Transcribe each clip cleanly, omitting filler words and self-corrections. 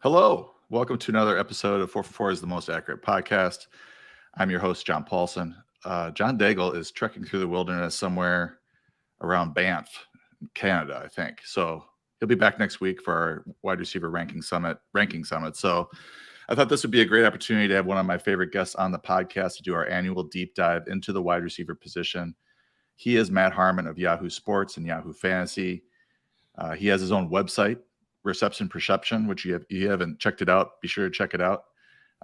Hello. Welcome to another episode of 4 for 4 is the Most Accurate Podcast. I'm your host, John Paulsen. John Daigle is trekking through the wilderness somewhere around Banff, Canada, I think. So he'll be back next week for our wide receiver ranking summit. So I thought this would be a great opportunity to have one of my favorite guests on the podcast to do our annual deep dive into the wide receiver position. He is Matt Harmon of Yahoo Sports and Yahoo Fantasy. He has his own website, Reception Perception, which you haven't checked it out, be sure to check it out.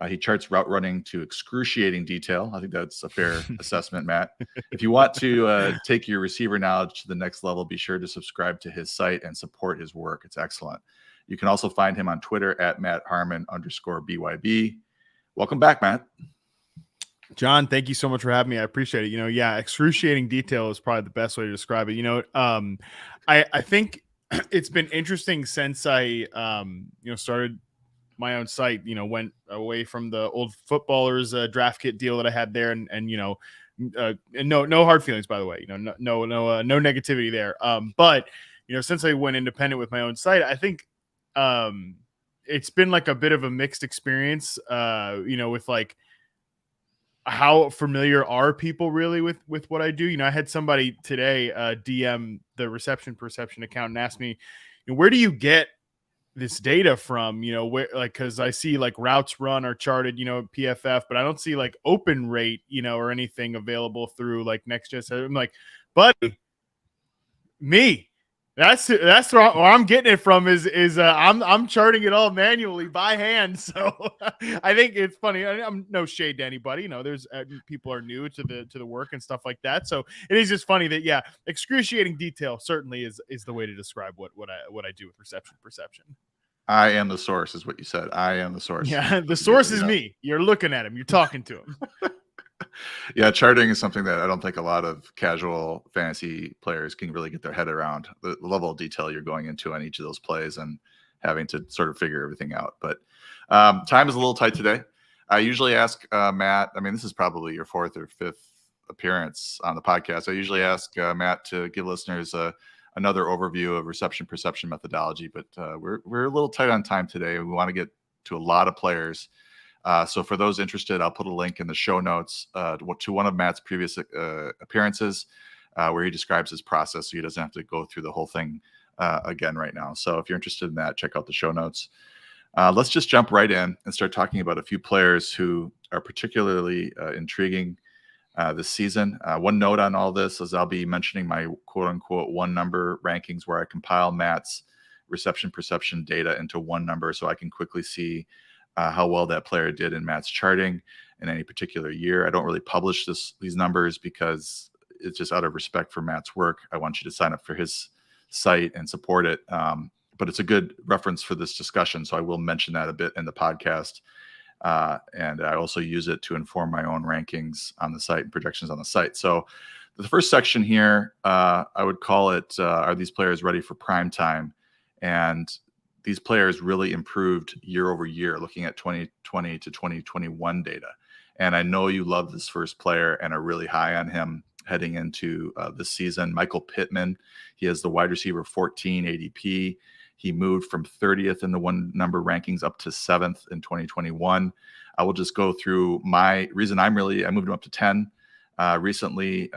He charts route running to excruciating detail. I think that's a fair assessment, Matt. If you want to take your receiver knowledge to the next level, be sure to subscribe to his site and support his work. It's excellent. You can also find him on Twitter at MattHarmon_BYB. Welcome back, Matt. John, thank you so much for having me. I appreciate it. Excruciating detail is probably the best way to describe it. I think it's been interesting since I, started my own site, went away from the old footballers draft kit deal that I had there. And no hard feelings, by the way, no negativity there. But since I went independent with my own site, I think it's been like a bit of a mixed experience, with like, how familiar are people really with what I do? I had somebody today DM the Reception Perception account and ask me, where do you get this data from? Where, like, because I see like routes run are charted, PFF, but I don't see like open rate, or anything available through like Next.js. I'm like, buddy, me. That's where I'm getting it from is I'm charting it all manually by hand. So I think it's funny. I'm no shade to anybody. There's people are new to the work and stuff like that. So it is just funny that excruciating detail certainly is the way to describe what I do with Reception Perception. I am the source, is what you said. I am the source. Yeah, the source is me. You're looking at him. You're talking to him. Yeah, charting is something that I don't think a lot of casual fantasy players can really get their head around, the level of detail you're going into on each of those plays and having to sort of figure everything out. But time is a little tight today. I usually ask Matt, this is probably your fourth or fifth appearance on the podcast. I usually ask Matt to give listeners another overview of reception perception methodology, but we're a little tight on time today. We want to get to a lot of players. So for those interested, I'll put a link in the show notes to one of Matt's previous appearances where he describes his process so he doesn't have to go through the whole thing again right now. So if you're interested in that, check out the show notes. Let's just jump right in and start talking about a few players who are particularly intriguing this season. One note on all this is I'll be mentioning my quote-unquote one number rankings where I compile Matt's reception perception data into one number so I can quickly see how well that player did in Matt's charting in any particular year. I don't really publish these numbers because it's just out of respect for Matt's work. I want you to sign up for his site and support it. But it's a good reference for this discussion, so I will mention that a bit in the podcast. And I also use it to inform my own rankings on the site and projections on the site. So the first section here, I would call it, are these players ready for prime time? And these players really improved year over year, looking at 2020 to 2021 data. And I know you love this first player and are really high on him heading into this season. Michael Pittman, he has the wide receiver 14 ADP. He moved from 30th in the one number rankings up to 7th in 2021. I will just go through my reason I moved him up to 10 recently.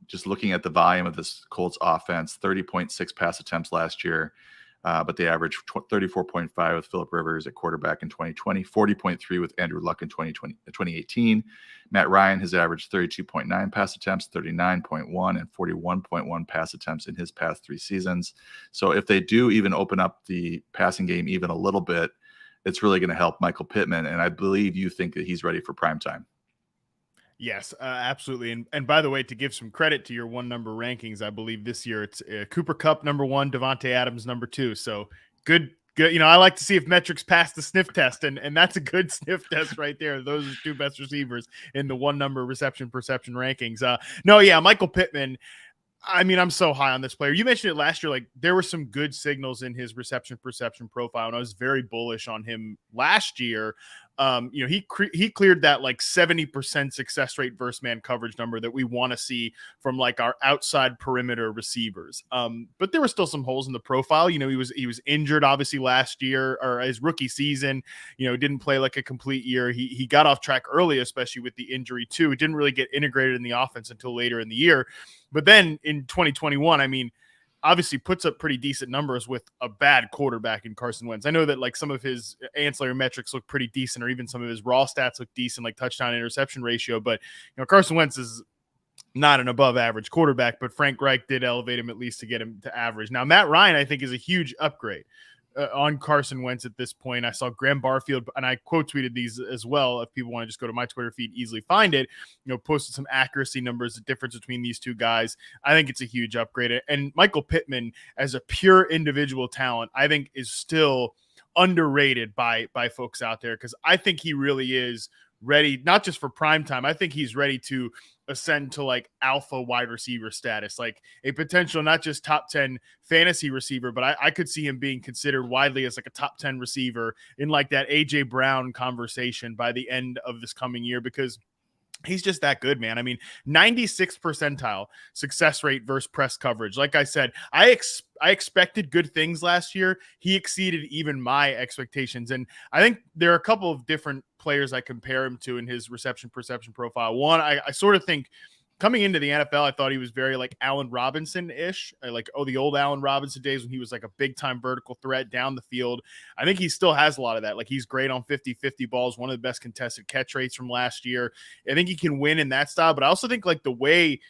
Just looking at the volume of this Colts offense, 30.6 pass attempts last year. But they averaged 34.5 with Phillip Rivers at quarterback in 2020, 40.3 with Andrew Luck in 2018. Matt Ryan has averaged 32.9 pass attempts, 39.1 and 41.1 pass attempts in his past 3 seasons. So if they do even open up the passing game even a little bit, it's really going to help Michael Pittman. And I believe you think that he's ready for prime time. Yes, absolutely. And by the way, to give some credit to your one number rankings, I believe this year it's Cooper Kupp number 1, Devontae Adams number 2. So good. I like to see if metrics pass the sniff test, and that's a good sniff test right there. Those are 2 best receivers in the one number reception perception rankings. Michael Pittman. I'm so high on this player. You mentioned it last year. Like, there were some good signals in his reception perception profile, and I was very bullish on him last year. He cleared that like 70% success rate versus man coverage number that we want to see from like our outside perimeter receivers. But there were still some holes in the profile. He was injured obviously last year or his rookie season. Didn't play like a complete year. He got off track early, especially with the injury too. It didn't really get integrated in the offense until later in the year. But then in 2021, I mean, obviously puts up pretty decent numbers with a bad quarterback in Carson Wentz. I know that like some of his ancillary metrics look pretty decent, or even some of his raw stats look decent, like touchdown interception ratio. But Carson Wentz is not an above average quarterback, but Frank Reich did elevate him at least to get him to average. Now, Matt Ryan, I think, is a huge upgrade on Carson Wentz at this point. I saw Graham Barfield, and I quote tweeted these as well. If people want to just go to my Twitter feed, easily find it, posted some accuracy numbers, the difference between these two guys. I think it's a huge upgrade. And Michael Pittman, as a pure individual talent, I think is still underrated by folks out there, because I think he really is ready, not just for prime time. I think he's ready to ascend to like alpha wide receiver status, like a potential, not just top 10 fantasy receiver, but I could see him being considered widely as like a top 10 receiver in like that AJ Brown conversation by the end of this coming year, because he's just that good, man. I mean, 96th percentile success rate versus press coverage. Like I said, I expected good things last year. He exceeded even my expectations. And I think there are a couple of different players I compare him to in his reception perception profile. One, I sort of think coming into the NFL, I thought he was very like Allen Robinson-ish, like, the old Allen Robinson days when he was like a big-time vertical threat down the field. I think he still has a lot of that. Like, he's great on 50-50 balls, one of the best contested catch rates from last year. I think he can win in that style, but I also think like the way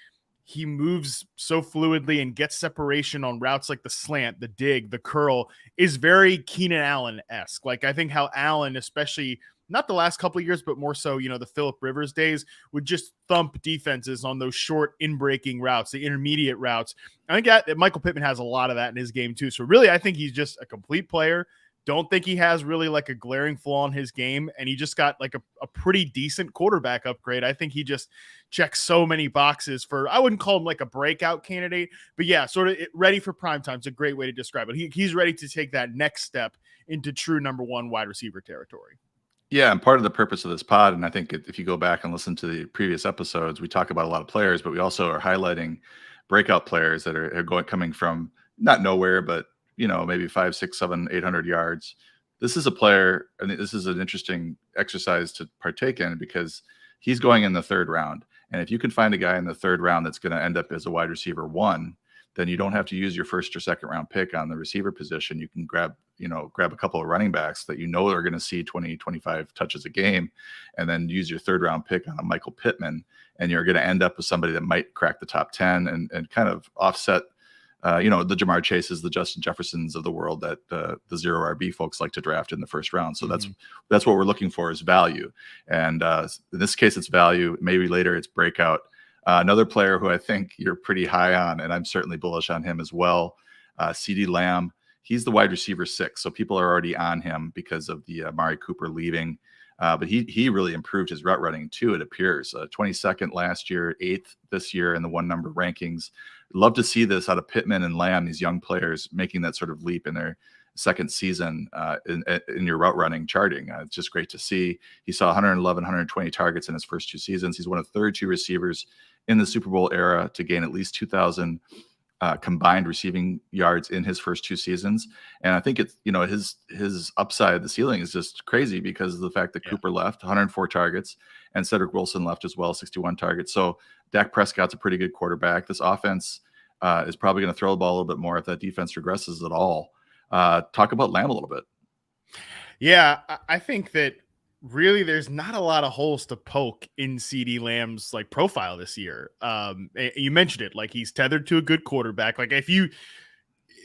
he moves so fluidly and gets separation on routes like the slant, the dig, the curl is very Keenan Allen-esque. Like, I think how Allen, especially not the last couple of years, but more so, the Phillip Rivers days, would just thump defenses on those short in-breaking routes, the intermediate routes. I think that Michael Pittman has a lot of that in his game too. So really, I think he's just a complete player. Don't think he has really like a glaring flaw in his game. And he just got like a pretty decent quarterback upgrade. I think he just checks so many boxes for, I wouldn't call him like a breakout candidate, but yeah, sort of ready for prime time. It's a great way to describe it. He's ready to take that next step into true number one wide receiver territory. Yeah, and part of the purpose of this pod, and I think if you go back and listen to the previous episodes, we talk about a lot of players, but we also are highlighting breakout players that are coming from not nowhere, but maybe 5, 6, 7, 800 yards. This is a player, and this is an interesting exercise to partake in, because he's going in the third round. And if you can find a guy in the third round that's going to end up as a wide receiver 1, then you don't have to use your first or second round pick on the receiver position. You can grab a couple of running backs that are going to see 20, 25 touches a game, and then use your third round pick on a Michael Pittman, and you're going to end up with somebody that might crack the top 10 and kind of offset, the Jamar Chases, the Justin Jeffersons of the world that the zero RB folks like to draft in the first round. So that's what we're looking for, is value. And in this case, it's value. Maybe later it's breakout. Another player who I think you're pretty high on, and I'm certainly bullish on him as well, CeeDee Lamb. He's the wide receiver 6, so people are already on him because of the Amari Cooper leaving. But he really improved his route running too, it appears. 22nd last year, 8th this year in the one number rankings. Love to see this out of Pittman and Lamb, these young players making that sort of leap in their second season in your route running charting. It's just great to see. He saw 111, 120 targets in his first 2 seasons. He's one of 32 receivers in the Super Bowl era to gain at least 2,000 combined receiving yards in his first 2 seasons. And I think it's, his upside, the ceiling is just crazy because of the fact that Cooper left, 104 targets, and Cedric Wilson left as well, 61 targets. So Dak Prescott's a pretty good quarterback. This offense is probably going to throw the ball a little bit more if that defense regresses at all. Talk about Lamb a little bit. Yeah, I think that really there's not a lot of holes to poke in CeeDee Lamb's like profile this year. You mentioned it, like he's tethered to a good quarterback. Like if you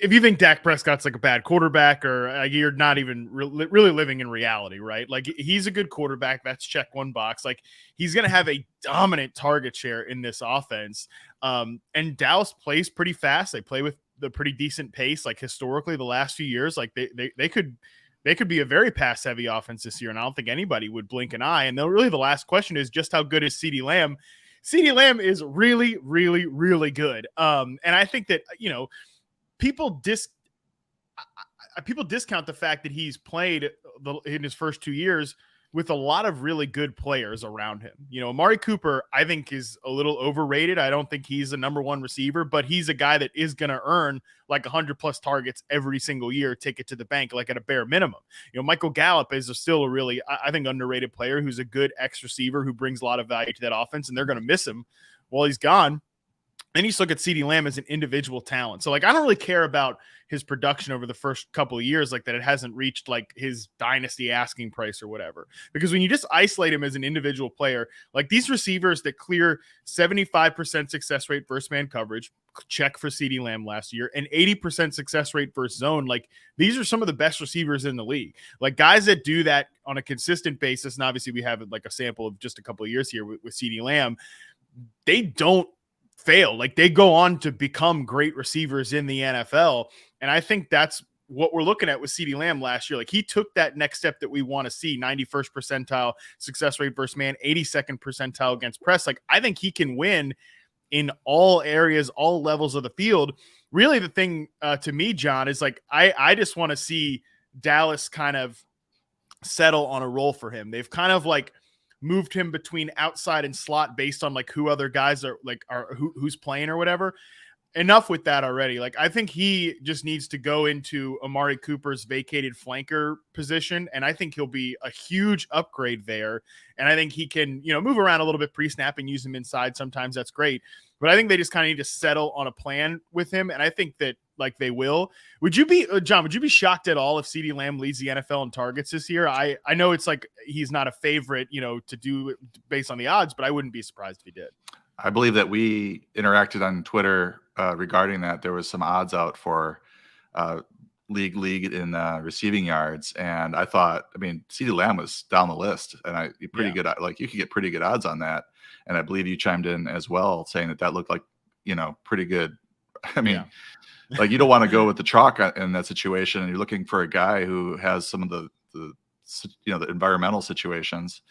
think Dak Prescott's like a bad quarterback, or you're not even really living in reality, right? Like he's a good quarterback. That's check one box. Like he's going to have a dominant target share in this offense. And Dallas plays pretty fast. They play with the pretty decent pace. Like historically the last few years, like they could be a very pass-heavy offense this year, and I don't think anybody would blink an eye. And really the last question is just how good is CeeDee Lamb? CeeDee Lamb is really, really, really good. And I think that, people discount the fact that he's played in his first 2 years with a lot of really good players around him. You know, Amari Cooper, I think, is a little overrated. I don't think he's a number one receiver, but he's a guy that is going to earn like 100 plus targets every single year, take it to the bank, like at a bare minimum. You know, Michael Gallup is still a really, I think, underrated player who's a good X receiver who brings a lot of value to that offense, and they're going to miss him while he's gone. Then you look at CeeDee Lamb as an individual talent. So, like, I don't really care about his production over the first couple of years, like that it hasn't reached like his dynasty asking price or whatever. Because when you just isolate him as an individual player, like these receivers that clear 75% success rate versus man coverage, check for CeeDee Lamb last year, and 80% success rate versus zone, like these are some of the best receivers in the league. Like guys that do that on a consistent basis, and obviously we have like a sample of just a couple of years here with CeeDee Lamb, they don't fail. Like they go on to become great receivers in the NFL. And I think that's what we're looking at with CeeDee Lamb last year. Like he took that next step that we want to see, 91st percentile success rate versus man, 82nd percentile against press. Like I think he can win in all areas, all levels of the field. Really the thing to me, John, is like, I just want to see Dallas kind of settle on a role for him. They've kind of like moved him between outside and slot based on like who other guys are like who's playing or whatever. Enough with that already. Like I think he just needs to go into Amari Cooper's vacated flanker position, and I think he'll be a huge upgrade there. And I think he can, you know, move around a little bit pre-snap and use him inside sometimes. That's great. But I think they just kind of need to settle on a plan with him, and I think that like they will. Would you be, John, would you be shocked at all if CeeDee Lamb leads the NFL in targets this year? I know it's like he's not a favorite, you know, to do based on the odds, but I wouldn't be surprised if he did. I believe that we interacted on Twitter regarding that. There was some odds out for league in receiving yards, and I thought, I mean, CeeDee Lamb was down the list, and good. Like you could get pretty good odds on that, and I believe you chimed in as well, saying that looked like, you know, pretty good. I mean, like you don't want to go with the chalk in that situation, and you're looking for a guy who has some of the you know, the environmental situations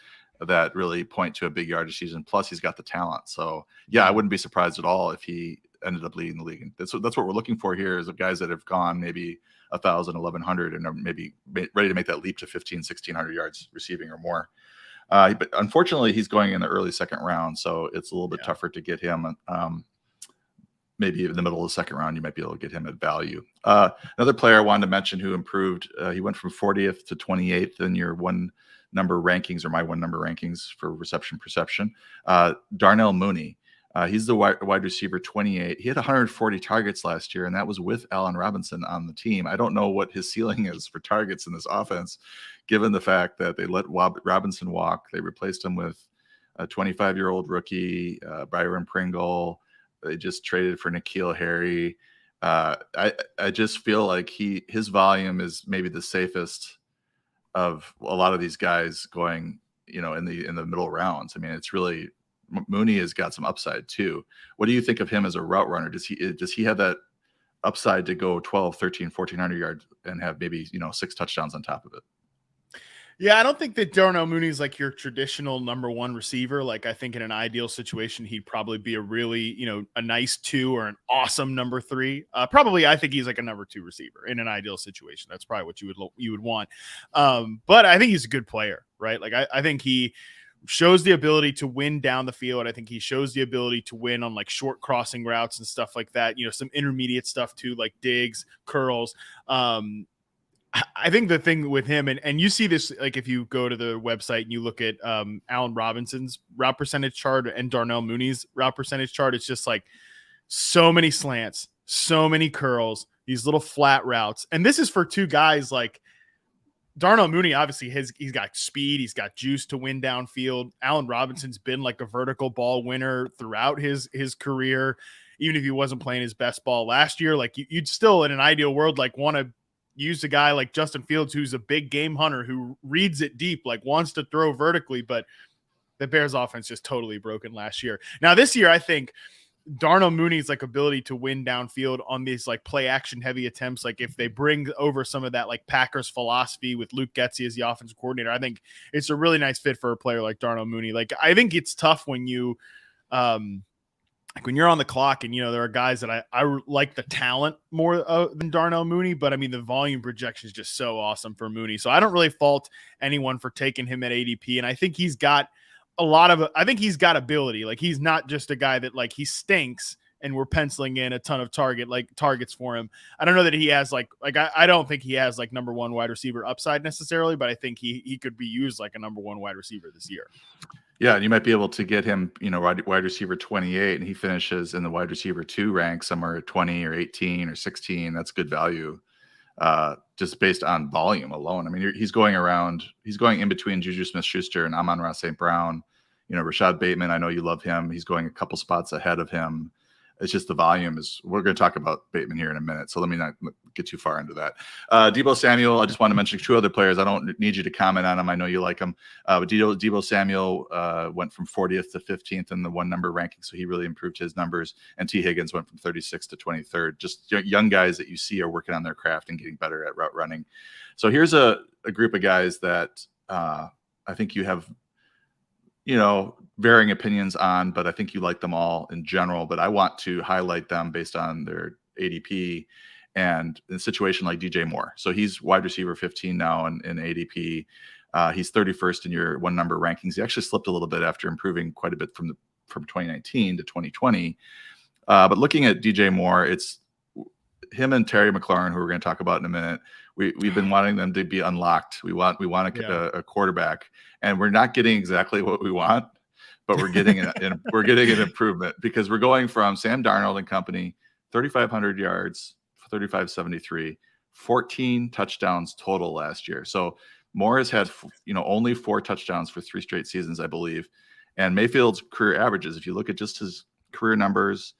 that really point to a big yardage season. Plus, he's got the talent. So, yeah, I wouldn't be surprised at all if he ended up leading the league. And that's what we're looking for here, is of guys that have gone maybe 1,000, 1,100, and are maybe ready to make that leap to 1,500, 1,600 yards receiving or more. But unfortunately, he's going in the early second round, so it's a little bit tougher to get him. Maybe in the middle of the second round, you might be able to get him at value. Another player I wanted to mention who improved, he went from 40th to 28th in your one number rankings, or my one number rankings for reception perception. Darnell Mooney. He's the wide receiver 28. He had 140 targets last year, and that was with Allen Robinson on the team. I don't know what his ceiling is for targets in this offense, given the fact that they let Robinson walk. They replaced him with a 25-year-old rookie, Byron Pringle. They just traded for N'Keal Harry. I just feel like his volume is maybe the safest of a lot of these guys going, you know, in the middle rounds. I mean, it's really, Mooney has got some upside too. What do you think of him as a route runner? Does he have that upside to go 12, 13, 1,400 yards and have maybe, you know, 6 touchdowns on top of it? Yeah, I don't think that Darnell Mooney is like your traditional number one receiver. Like I think in an ideal situation, he'd probably be a really, you know, a nice 2 or an awesome number 3. Probably, I think he's like a number 2 receiver in an ideal situation. That's probably what you would want. But I think he's a good player, right? Like I think he shows the ability to win down the field. I think he shows the ability to win on like short crossing routes and stuff like that. You know, some intermediate stuff too, like digs, curls. I think the thing with him, and you see this, like if you go to the website and you look at Allen Robinson's route percentage chart and Darnell Mooney's route percentage chart, it's just like so many slants, so many curls, these little flat routes. And this is for 2 guys like Darnell Mooney. Obviously he's got speed, he's got juice to win downfield. Allen Robinson's been like a vertical ball winner throughout his career. Even if he wasn't playing his best ball last year, like you'd still in an ideal world, like want to use a guy like Justin Fields, who's a big game hunter, who reads it deep, like wants to throw vertically, but the Bears offense just totally broken last year. Now this year, I think Darnell Mooney's like ability to win downfield on these like play action heavy attempts, like if they bring over some of that like Packers philosophy with Luke Getsy as the offensive coordinator, I think it's a really nice fit for a player like Darnell Mooney. Like I think it's tough when you like when you're on the clock and, there are guys that I like the talent more than Darnell Mooney, but I mean, the volume projection is just so awesome for Mooney. So I don't really fault anyone for taking him at ADP. And I think he's got I think he's got ability. Like, he's not just a guy that, like, he stinks and we're penciling in a ton of targets for him. I don't know that he has I don't think he has like number one wide receiver upside necessarily, but I think he could be used like a number one wide receiver this year. Yeah, and you might be able to get him, wide receiver 28, and he finishes in the wide receiver 2 rank somewhere at 20 or 18 or 16. That's good value, just based on volume alone. I mean, he's going in between Juju Smith-Schuster and Amon-Ra St. Brown. Rashod Bateman, I know you love him. He's going a couple spots ahead of him. It's just the volume we're going to talk about Bateman here in a minute. So let me not get too far into that. Deebo Samuel, I just want to mention 2 other players. I don't need you to comment on them. I know you like them. But Deebo Samuel went from 40th to 15th in the one number ranking. So he really improved his numbers. And T. Higgins went from 36th to 23rd. Just young guys that you see are working on their craft and getting better at route running. So here's a group of guys that I think you have, varying opinions on, but I think you like them all in general. But I want to highlight them based on their ADP and in a situation like DJ Moore. So he's wide receiver 15 now in ADP. He's 31st in your one number rankings. He actually slipped a little bit after improving quite a bit from 2019 to 2020. But looking at DJ Moore, it's him and Terry McLaurin, who we're going to talk about in a minute. We've been wanting them to be unlocked. We want a quarterback, and we're not getting exactly what we want, but we're getting an improvement, because we're going from Sam Darnold and company, 3,500 yards, 3,573, 14 touchdowns total last year. So Moore has had only 4 touchdowns for 3 straight seasons, I believe. And Mayfield's career averages, if you look at just his career numbers,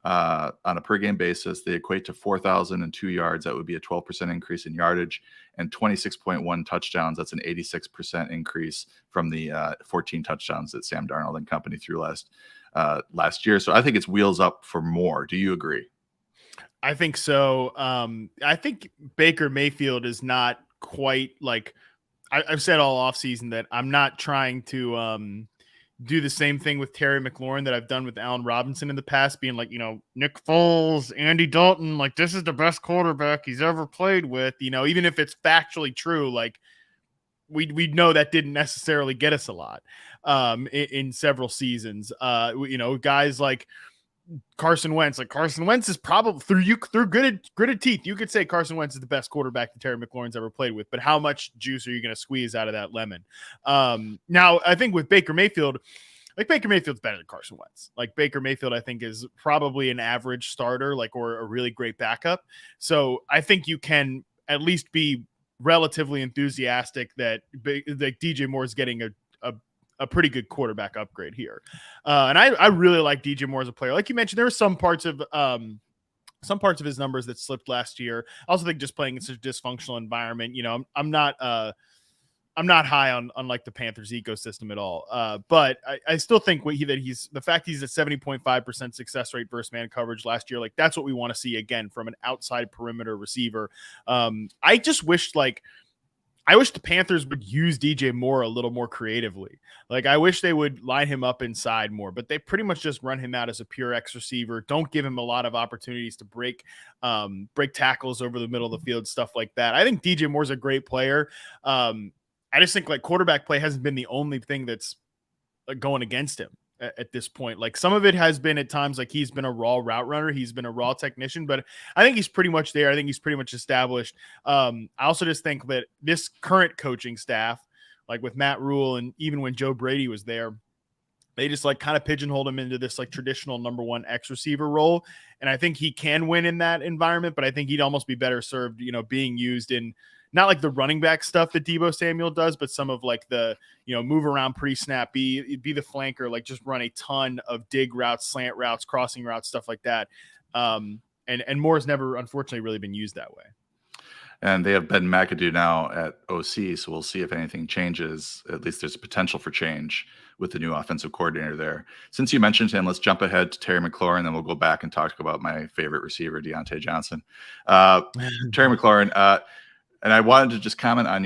on a per game basis, they equate to 4,002 yards. That would be a 12% increase in yardage, and 26.1 touchdowns. That's an 86% increase from the 14 touchdowns that Sam Darnold and company threw last year. So I think it's wheels up for Moore. Do you agree? I think so. I think Baker Mayfield is not quite like I've said all offseason that I'm not trying to do the same thing with Terry McLaurin that I've done with Allen Robinson in the past, being like, Nick Foles, Andy Dalton, like, this is the best quarterback he's ever played with, even if it's factually true, like we know that didn't necessarily get us a lot in several seasons. Guys like Carson Wentz is probably through gritted teeth. You could say Carson Wentz is the best quarterback that Terry McLaurin's ever played with, but how much juice are you going to squeeze out of that lemon? Now I think with Baker Mayfield, Baker Mayfield's better than Carson Wentz. Like, Baker Mayfield, I think, is probably an average starter, or a really great backup. So I think you can at least be relatively enthusiastic that DJ Moore is getting a pretty good quarterback upgrade here. And I really like DJ Moore as a player. Like you mentioned, there were some parts of his numbers that slipped last year. I also think just playing in such a dysfunctional environment, I'm not high on like the Panthers ecosystem at all. But I still think the fact he's at 70.5% success rate versus man coverage last year, like, that's what we want to see again from an outside perimeter receiver. I just wish the Panthers would use DJ Moore a little more creatively. Like, I wish they would line him up inside more, but they pretty much just run him out as a pure X receiver. Don't give him a lot of opportunities to break tackles over the middle of the field, stuff like that. I think DJ Moore's a great player. I just think, like, quarterback play hasn't been the only thing that's going against him at this point. Like, some of it has been at times, like, he's been a raw route runner, he's been a raw technician, but I think he's pretty much there. I think he's pretty much established. I also just think that this current coaching staff, like with Matt Rule, and even when Joe Brady was there, they just like kind of pigeonholed him into this like traditional number one X receiver role. And I think he can win in that environment, but I think he'd almost be better served, being used in not like the running back stuff that Deebo Samuel does, but some of like the, move around pre-snap, be the flanker, like just run a ton of dig routes, slant routes, crossing routes, stuff like that. And Moore's never, unfortunately, really been used that way. And they have Ben McAdoo now at OC, so we'll see if anything changes. At least there's a potential for change with the new offensive coordinator there. Since you mentioned him, let's jump ahead to Terry McLaurin, then we'll go back and talk about my favorite receiver, Diontae Johnson. Terry McLaurin, and I wanted to just comment on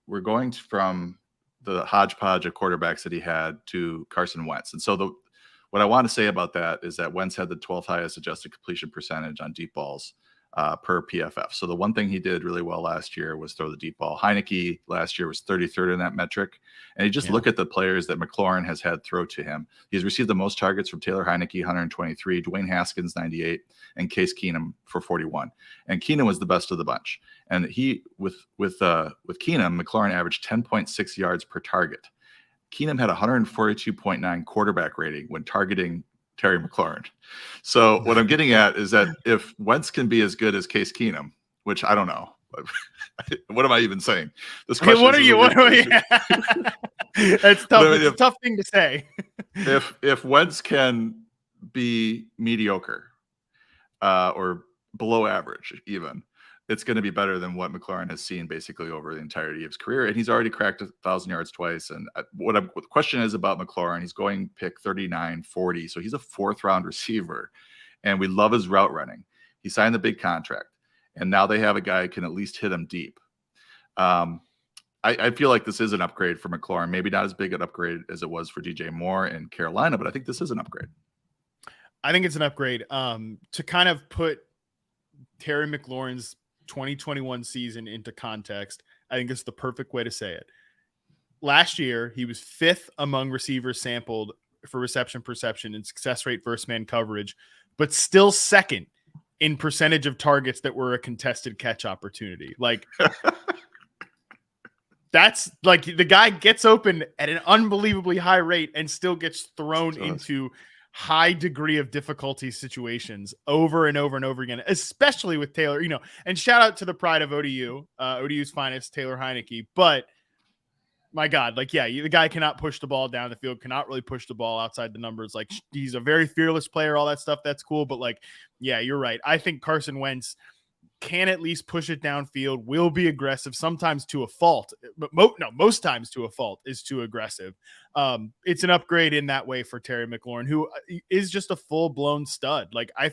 we're going from the hodgepodge of quarterbacks that he had to Carson Wentz. And so What I want to say about that is that Wentz had the 12th highest adjusted completion percentage on deep balls per PFF. So the one thing he did really well last year was throw the deep ball. Heineke last year was 33rd in that metric. And you just look at the players that McLaurin has had throw to him. He's received the most targets from Taylor Heineke, 123, Dwayne Haskins, 98, and Case Keenum for 41. And Keenum was the best of the bunch. And he, with Keenum, McLaurin averaged 10.6 yards per target. Keenum had 142.9 quarterback rating when targeting Terry McLaurin. So what I'm getting at is that if Wentz can be as good as Case Keenum, which I don't know, what am I even saying? This question. What are you? That's tough. It's a tough thing to say. if Wentz can be mediocre or below average, even, it's going to be better than what McLaurin has seen basically over the entirety of his career. And he's already cracked 1,000 yards twice. And what the question is about McLaurin, he's going pick 39, 40. So he's a 4th round receiver. And we love his route running. He signed the big contract. And now they have a guy who can at least hit him deep. I feel like this is an upgrade for McLaurin. Maybe not as big an upgrade as it was for DJ Moore in Carolina, but I think this is an upgrade. I think it's an upgrade. To kind of put Terry McLaurin's 2021 season into context, I think it's the perfect way to say it. Last year, he was 5th among receivers sampled for reception perception and success rate versus man coverage, but still 2nd in percentage of targets that were a contested catch opportunity. Like, that's like the guy gets open at an unbelievably high rate and still gets thrown into high degree of difficulty situations over and over and over again, especially with Taylor, and shout out to the pride of ODU, ODU's finest, Taylor Heineke. But my God, the guy cannot push the ball down the field, cannot really push the ball outside the numbers. Like, he's a very fearless player, all that stuff. That's cool. But you're right. I think Carson Wentz can at least push it downfield, will be aggressive, sometimes to a fault, but most times to a fault, is too aggressive. It's an upgrade in that way for Terry McLaurin, who is just a full-blown stud. I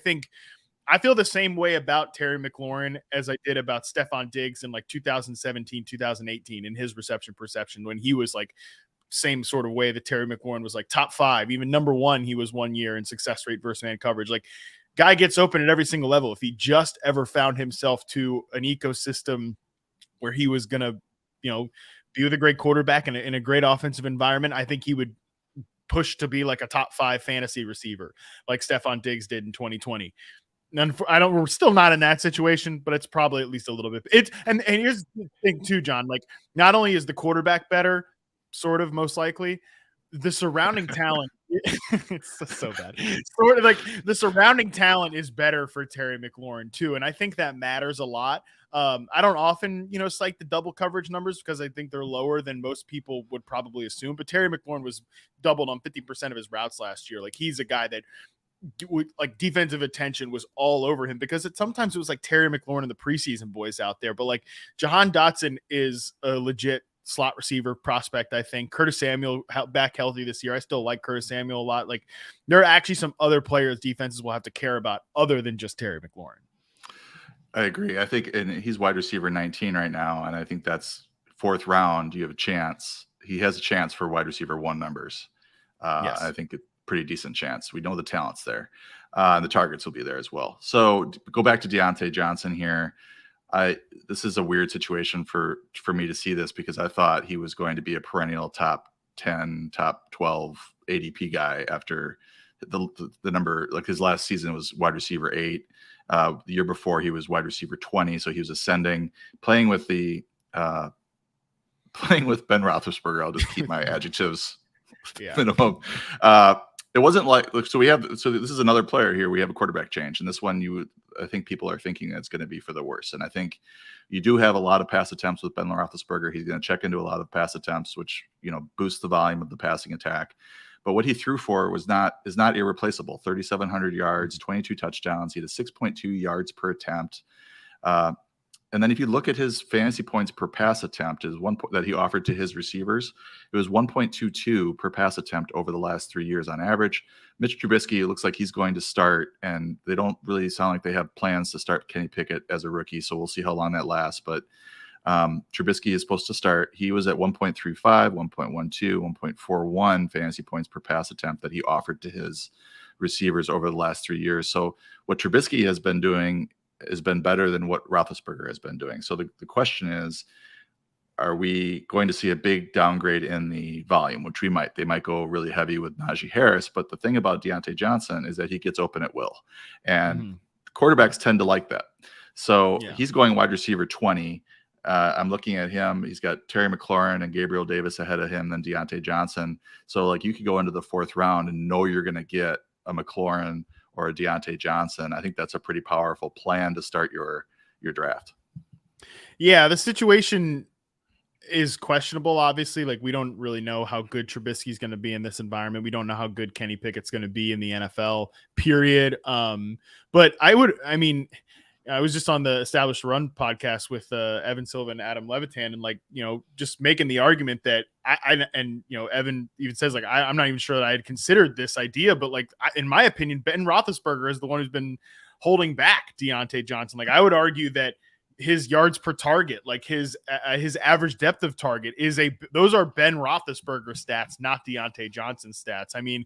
feel the same way about Terry McLaurin as I did about Stephon Diggs in 2017, 2018 in his reception perception, when he was same sort of way that Terry McLaurin was top 5, even number 1. He was 1 year in success rate versus man coverage. Guy gets open at every single level. If he just ever found himself to an ecosystem where he was going to, be with a great quarterback in a great offensive environment, I think he would push to be a top 5 fantasy receiver like Stephon Diggs did in 2020. And we're still not in that situation, but it's probably at least a little bit. And here's the thing too, John, not only is the quarterback better, sort of most likely, the surrounding talent, it's so bad. Sort of the surrounding talent is better for Terry McLaurin too. And I think that matters a lot. I don't often, cite the double coverage numbers because I think they're lower than most people would probably assume, but Terry McLaurin was doubled on 50% of his routes last year. He's a guy that defensive attention was all over him because sometimes it was Terry McLaurin and the preseason boys out there, but Jahan Dotson is a legit slot receiver prospect. I think Curtis Samuel back healthy this year. I still like Curtis Samuel a lot. There are actually some other players defenses will have to care about other than just Terry McLaurin. I agree. I think, and he's wide receiver 19 right now. And I think that's 4th round. You have a chance. He has a chance for wide receiver 1 numbers. Yes. I think a pretty decent chance. We know the talent's there. And the targets will be there as well. So go back to Diontae Johnson here. This is a weird situation for me to see this because I thought he was going to be a perennial top 10, top 12 ADP guy after the number, his last season was wide receiver 8. The year before he was wide receiver 20. So he was ascending, playing with Ben Roethlisberger. I'll just keep my adjectives minimum. It wasn't so this is another player here. We have a quarterback change, and this one I think people are thinking that's going to be for the worse. And I think you do have a lot of pass attempts with Ben Roethlisberger. He's going to check into a lot of pass attempts, which boosts the volume of the passing attack. But what he threw for is not irreplaceable. 3,700 yards, 22 touchdowns. He had a 6.2 yards per attempt. And then if you look at his fantasy points per pass attempt, is one that he offered to his receivers, it was 1.22 per pass attempt over the last 3 years on average. Mitch Trubisky, it looks like he's going to start, and they don't really sound like they have plans to start Kenny Pickett as a rookie. So we'll see how long that lasts. But Trubisky is supposed to start. He was at 1.35, 1.12, 1.41 fantasy points per pass attempt that he offered to his receivers over the last 3 years. So what Trubisky has been doing has been better than what Roethlisberger has been doing. So the question is, are we going to see a big downgrade in the volume, which we might? They might go really heavy with Najee Harris. But the thing about Diontae Johnson is that he gets open at will. And quarterbacks tend to like that. So he's going wide receiver 20. I'm looking at him. He's got Terry McLaurin and Gabriel Davis ahead of him, then Diontae Johnson. So like you could go into the 4th round and know you're going to get a McLaurin or a Diontae Johnson. I think that's a pretty powerful plan to start your draft. Yeah, the situation is questionable, obviously. Like, we don't really know how good Trubisky's going to be in this environment. We don't know how good Kenny Pickett's going to be in the NFL, period. But I was just on the Established Run podcast with Evan Silva and Adam Levitan, and just making the argument that Evan even says I'm not even sure that I had considered this idea, but in my opinion, Ben Roethlisberger is the one who's been holding back Diontae Johnson. Like, I would argue that his yards per target, like his average depth of target those are Ben Roethlisberger stats, not Diontae Johnson stats. I mean,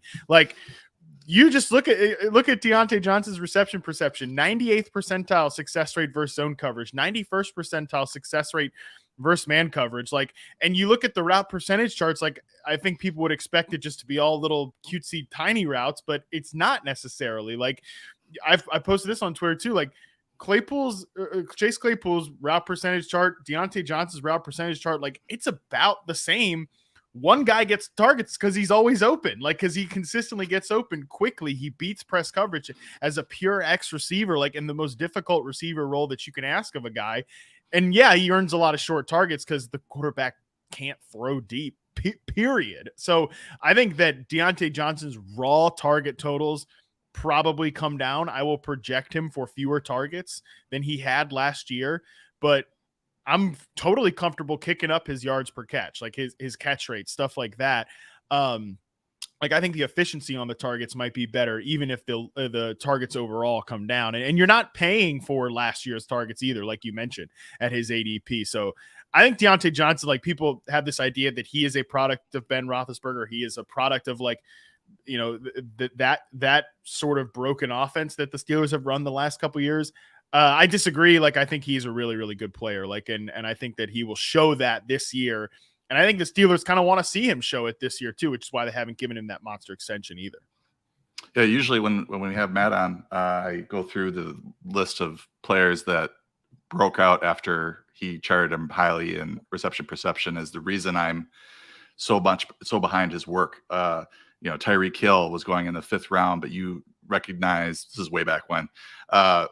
you just look at Diontae Johnson's reception perception, 98th percentile success rate versus zone coverage, 91st percentile success rate versus man coverage. And you look at the route percentage charts, I think people would expect it just to be all little cutesy tiny routes, but it's not necessarily. I posted this on Twitter too. Chase Claypool's route percentage chart, Diontae Johnson's route percentage chart, it's about the same. One guy gets targets because he's always open, because he consistently gets open quickly. He beats press coverage as a pure X receiver, in the most difficult receiver role that you can ask of a guy. And he earns a lot of short targets because the quarterback can't throw deep, period. So I think that Diontae Johnson's raw target totals probably come down. I will project him for fewer targets than he had last year, but I'm totally comfortable kicking up his yards per catch, his catch rate, stuff like that. I think the efficiency on the targets might be better, even if the targets overall come down. And you're not paying for last year's targets either, like you mentioned, at his ADP. So I think Diontae Johnson, people have this idea that he is a product of Ben Roethlisberger. He is a product of that sort of broken offense that the Steelers have run the last couple of years. I disagree. I think he's a really, really good player. And I think that he will show that this year. And I think the Steelers kind of want to see him show it this year too, which is why they haven't given him that monster extension either. Yeah, usually when we have Matt on, I go through the list of players that broke out after he charted him highly in reception perception as the reason I'm so behind his work. Tyreek Hill was going in the 5th round, but you recognize, this is way back when,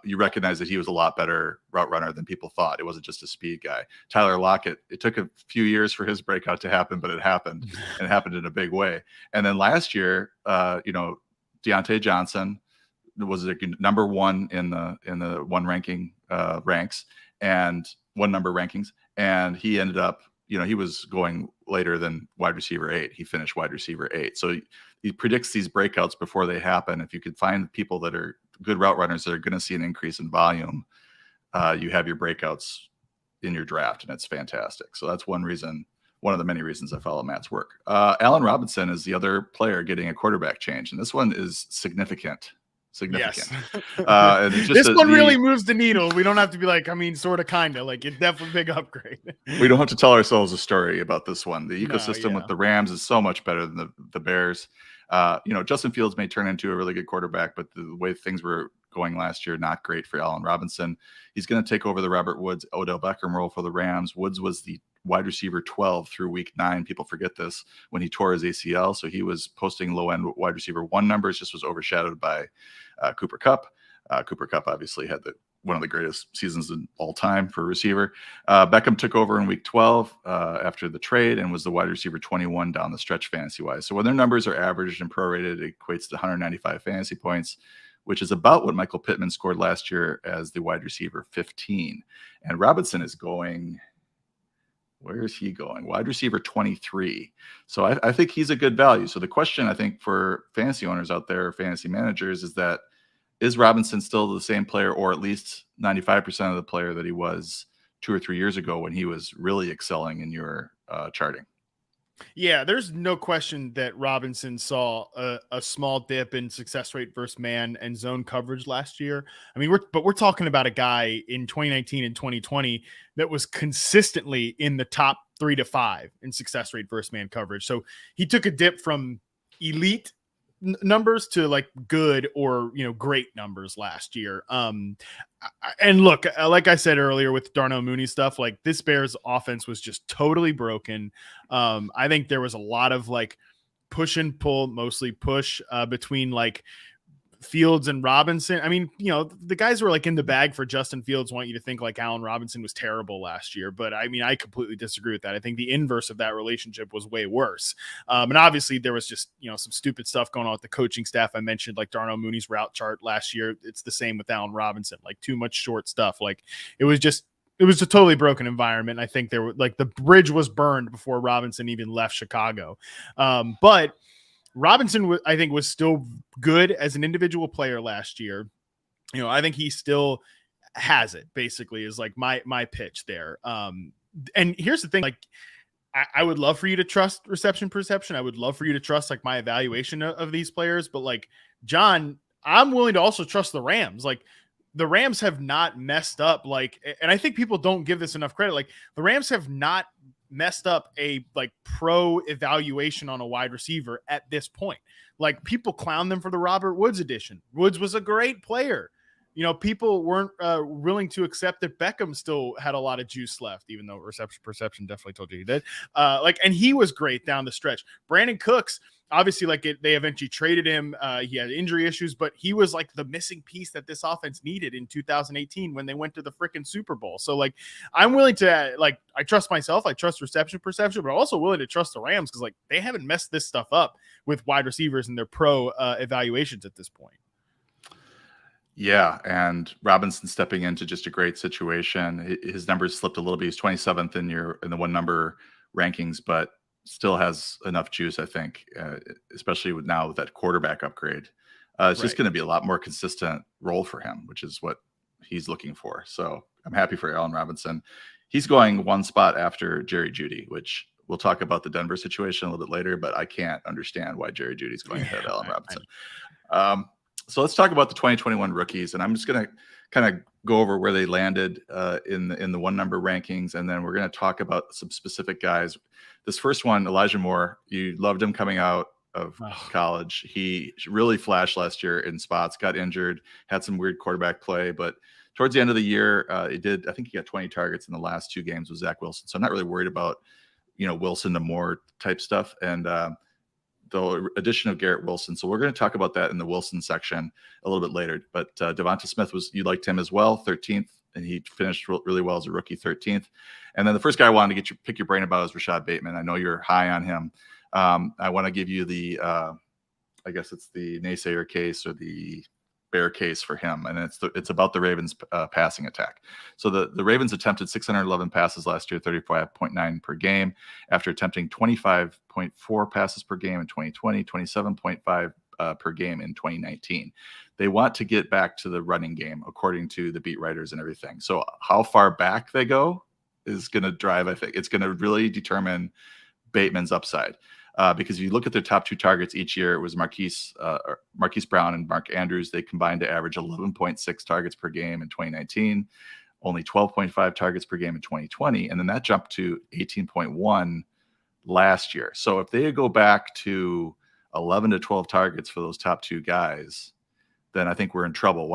you recognize that he was a lot better route runner than people thought. It wasn't just a speed guy. Tyler Lockett, it took a few years for his breakout to happen, but it happened, and it happened in a big way. And then last year, Diontae Johnson was number 1 in the one ranking ranks and one number rankings, and he ended up, he was going later than wide receiver 8. He finished wide receiver 8. So he predicts these breakouts before they happen. If you could find people that are good route runners that are going to see an increase in volume, you have your breakouts in your draft, and it's fantastic. So that's one of the many reasons I follow Matt's work. Allen Robinson is the other player getting a quarterback change, and this one is significant. Yes. And this one really moves the needle. We don't have to be sort of, kind of, it's definitely a big upgrade. We don't have to tell ourselves a story about this one. The ecosystem with the Rams is so much better than the Bears. Justin Fields may turn into a really good quarterback, but the way things were going last year, not great for Allen Robinson. He's going to take over the Robert Woods, Odell Beckham role for the Rams. Woods was the wide receiver 12 through week 9. People forget this, when he tore his ACL. So he was posting low end wide receiver 1 numbers, just was overshadowed by Cooper Kupp. Cooper Kupp obviously had one of the greatest seasons in all time for a receiver. Beckham took over in week 12 after the trade and was the wide receiver 21 down the stretch fantasy wise. So when their numbers are averaged and prorated, it equates to 195 fantasy points, which is about what Michael Pittman scored last year as the wide receiver 15. And Robinson is going, where is he going? Wide receiver 23. So I think he's a good value. So the question, I think, for fantasy owners out there, fantasy managers, is Robinson still the same player, or at least 95% of the player that he was 2 or 3 years ago when he was really excelling in your charting. Yeah, there's no question that Robinson saw a small dip in success rate versus man and zone coverage last year. I mean, we're talking about a guy in 2019 and 2020 that was consistently in the top 3 to 5 in success rate versus man coverage. So he took a dip from elite numbers to like good or great numbers last year. And look, like I said earlier with Darnell Mooney stuff, like this Bears offense was just totally broken. I think there was a lot of like push and pull, mostly push between like Fields and Robinson. I mean, the guys who were like in the bag for Justin Fields want you to think like Allen Robinson was terrible last year, but I mean, I completely disagree with that. I think the inverse of that relationship was way worse. And obviously there was just, some stupid stuff going on with the coaching staff. I mentioned like Darnell Mooney's route chart last year. It's the same with Allen Robinson, like too much short stuff. Like it was a totally broken environment. I think there were like the bridge was burned before Robinson even left Chicago. But Robinson, I think, was still good as an individual player last year. I think he still has it, basically, is like my pitch there. And here's the thing, like, I would love for you to trust reception perception. I would love for you to trust like my evaluation of these players. But like, John, I'm willing to also trust the Rams. Like, the Rams have not messed up. Like, and I think people don't give this enough credit. Like, the Rams have not messed up a like pro evaluation on a wide receiver at this point. Like, people clown them for the Robert Woods edition. Woods was a great player. People weren't willing to accept that Beckham still had a lot of juice left, even though reception perception definitely told you he did. And he was great down the stretch. Brandon Cooks, obviously, they eventually traded him. He had injury issues, but he was like the missing piece that this offense needed in 2018 when they went to the freaking Super Bowl. So like, I'm willing to I trust myself. I trust reception perception, but I'm also willing to trust the Rams because like they haven't messed this stuff up with wide receivers and their pro evaluations at this point. Yeah, and Robinson stepping into just a great situation. His numbers slipped a little bit. He's 27th in the one number rankings, but still has enough juice, I think, especially with that quarterback upgrade. It's just going to be a lot more consistent role for him, which is what he's looking for. So I'm happy for Allen Robinson. He's going one spot after Jerry Jeudy, which we'll talk about the Denver situation a little bit later, but I can't understand why Jerry Jeudy's going ahead of Allen Robinson. So let's talk about the 2021 rookies, and I'm just going to kind of go over where they landed in the one number rankings, and then we're going to talk about some specific guys. This first one, Elijah Moore, you loved him coming out of college. He really flashed last year in spots, got injured, had some weird quarterback play, but towards the end of the year, I think he got 20 targets in the last 2 games with Zach Wilson. So I'm not really worried about, Wilson to Moore type stuff. And the addition of Garrett Wilson. So we're going to talk about that in the Wilson section a little bit later. But Devonta Smith you liked him as well, 13th, and he finished really well as a rookie, 13th. And then the first guy I wanted to pick your brain about is Rashod Bateman. I know you're high on him. I want to give you the, I guess it's the naysayer case or the bear case for him, and it's about the Ravens passing attack. So the Ravens attempted 611 passes last year, 35.9 per game, after attempting 25.4 passes per game in 2020, 27.5 per game in 2019. They want to get back to the running game, according to the beat writers and everything. So how far back they go is going to drive, I think, it's going to really determine Bateman's upside. Because if you look at their top 2 targets each year, it was Marquise Brown and Mark Andrews. They combined to average 11.6 targets per game in 2019, only 12.5 targets per game in 2020, and then that jumped to 18.1 last year. So if they go back to 11 to 12 targets for those top 2 guys, then I think we're in trouble.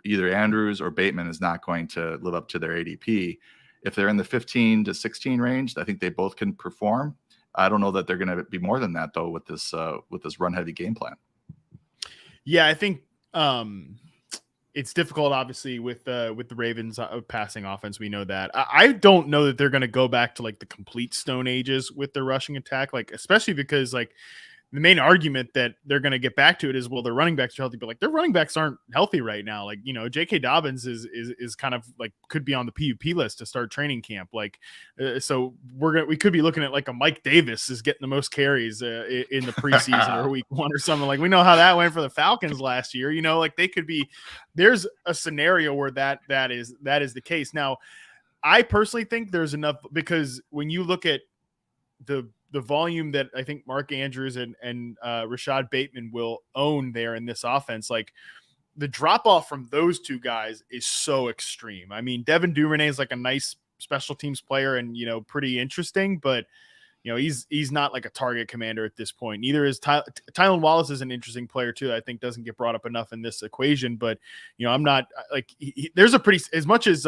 Either Andrews or Bateman is not going to live up to their ADP. If they're in the 15 to 16 range, I think they both can perform. I don't know that they're going to be more than that though with this run heavy game plan. Yeah, I think it's difficult, obviously, with the Ravens passing offense. We know that. I don't know that they're going to go back to like the complete Stone Ages with their rushing attack, like especially because like the main argument that they're going to get back to it is, well, their running backs are healthy, but like their running backs aren't healthy right now. Like, J.K. Dobbins is kind of like could be on the PUP list to start training camp. Like, so we could be looking at like a Mike Davis is getting the most carries in the preseason or week 1 or something. Like, we know how that went for the Falcons last year. Like they could be. There's a scenario where that is the case. Now, I personally think there's enough, because when you look at the volume that I think Mark Andrews and Rashod Bateman will own there in this offense, like the drop off from those two guys is so extreme. I mean, Devin Duvernay is like a nice special teams player and, pretty interesting, but he's not like a target commander at this point. Neither is Tylan Wallace is an interesting player too. I think doesn't get brought up enough in this equation, but I'm not like there's a pretty, as much as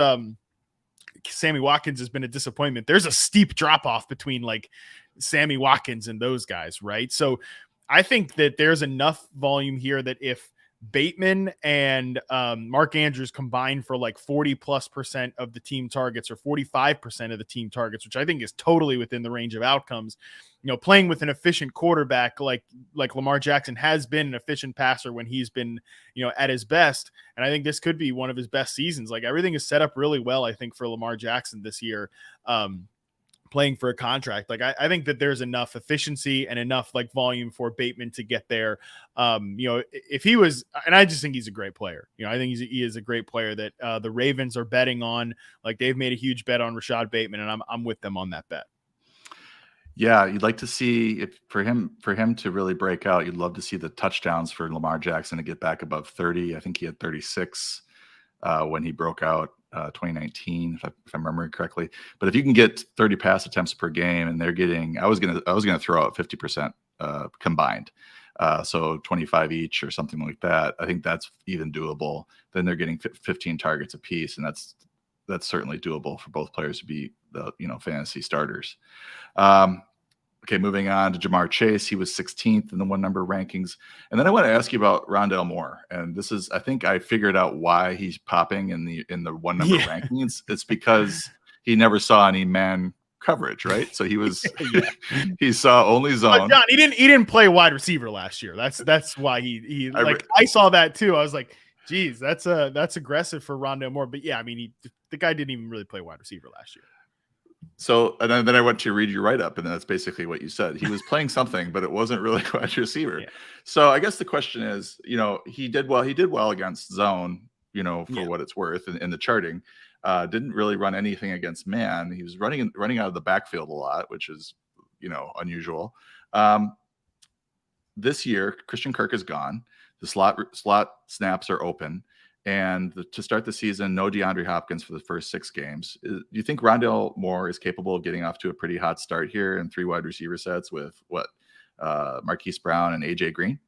Sammy Watkins has been a disappointment, there's a steep drop off between like Sammy Watkins and those guys. Right. So I think that there's enough volume here that if Bateman and Mark Andrews combined for like 40+% of the team targets, or 45% of the team targets, which I think is totally within the range of outcomes, playing with an efficient quarterback like Lamar Jackson has been an efficient passer when he's been, at his best. And I think this could be one of his best seasons. Like everything is set up really well, I think, for Lamar Jackson this year. Playing for a contract. Like I think that there's enough efficiency and enough like volume for Bateman to get there. If he was, and I just think he's a great player. I think he is a great player that the Ravens are betting on. Like they've made a huge bet on Rashod Bateman, and I'm with them on that bet. Yeah, you'd like to see if for him to really break out. You'd love to see the touchdowns for Lamar Jackson to get back above 30. I think he had 36 when he broke out. 2019, if I'm remembering correctly. But if you can get 30 pass attempts per game, and they're getting, I was gonna throw out 50% combined, so 25 each or something like that. I think that's even doable. Then they're getting 15 targets apiece, and that's certainly doable for both players to be the fantasy starters. Okay, moving on to Jamar Chase. He was 16th in the one number rankings. And then I want to ask you about Rondale Moore. And this is, I think I figured out why he's popping in the one number rankings. It's because he never saw any man coverage, right? So he was he saw only zone. John, he didn't play wide receiver last year. That's why he I saw that too. I was like, geez, that's aggressive for Rondale Moore. But yeah, I mean, the guy didn't even really play wide receiver last year. So, and then I went to read your write-up, and that's basically what you said. He was playing something, but it wasn't really wide receiver. Yeah. So I guess the question is, he did well against zone, for what it's worth in the charting. Didn't really run anything against man. He was running out of the backfield a lot, which is, unusual. This year, Christian Kirk is gone. The slot snaps are open. And to start the season, no DeAndre Hopkins for the first 6 games. Do you think Rondale Moore is capable of getting off to a pretty hot start here in 3 wide receiver sets with Marquise Brown and AJ Green?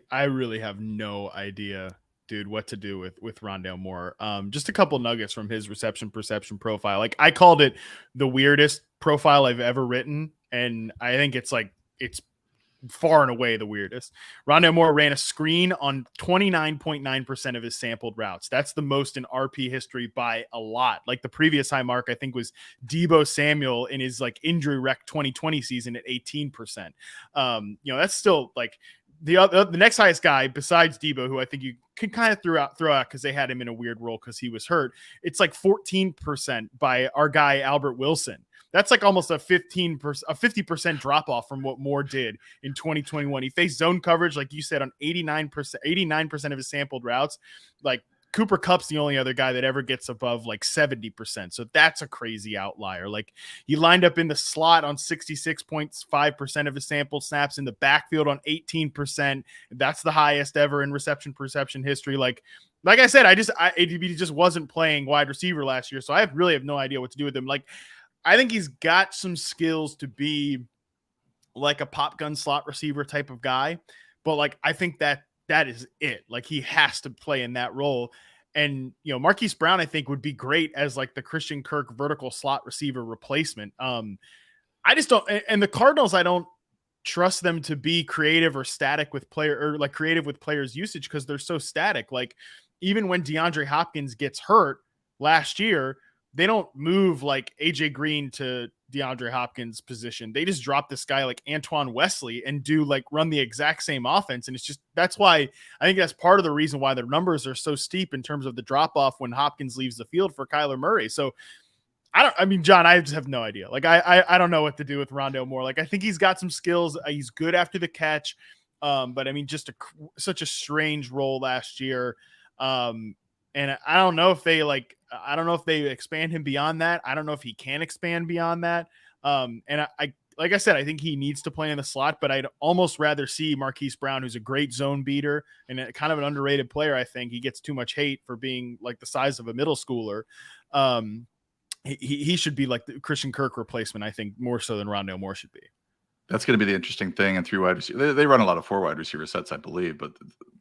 I really have no idea, dude, what to do with Rondale Moore. Just a couple nuggets from his reception perception profile. Like I called it the weirdest profile I've ever written, and I think it's far and away the weirdest. Rondale Moore ran a screen on 29.9% of his sampled routes. That's the most in RP history by a lot. Like the previous high mark, I think, was Deebo Samuel in his like injury wreck 2020 season at 18%. That's still like the next highest guy besides Deebo, who I think you could kind of throw out because they had him in a weird role because he was hurt. It's like 14% by our guy Albert Wilson. That's like almost a 50% drop off from what Moore did in 2021. He faced zone coverage, like you said, on 89% of his sampled routes. Like Cooper Kupp's the only other guy that ever gets above like 70%. So that's a crazy outlier. Like he lined up in the slot on 66.5% of his sample snaps, in the backfield on 18%. That's the highest ever in reception perception history. Like I said, he just wasn't playing wide receiver last year. So I really have no idea what to do with him. Like, I think he's got some skills to be like a pop gun slot receiver type of guy, but like I think that is it. Like he has to play in that role. And Marquise Brown, I think, would be great as like the Christian Kirk vertical slot receiver replacement. I just don't, and the Cardinals, I don't trust them to be creative or static with creative with players' usage because they're so static. Like even when DeAndre Hopkins gets hurt last year, they don't move like AJ Green to DeAndre Hopkins' position. They just drop this guy like Antoine Wesley and run the exact same offense. And that's why I think that's part of the reason why their numbers are so steep in terms of the drop off when Hopkins leaves the field for Kyler Murray. So John, I just have no idea. Like I don't know what to do with Rondale Moore. Like I think he's got some skills. He's good after the catch. But I mean, just such a strange role last year. And I don't know if they I don't know if they expand him beyond that. I don't know if he can expand beyond that. And I like I said, I think he needs to play in the slot, but I'd almost rather see Marquise Brown, who's a great zone beater and kind of an underrated player. I think he gets too much hate for being like the size of a middle schooler. He should be like the Christian Kirk replacement, I think, more so than Rondale Moore should be. That's going to be the interesting thing. And 3 wide receiver, they run a lot of 4 wide receiver sets, I believe. But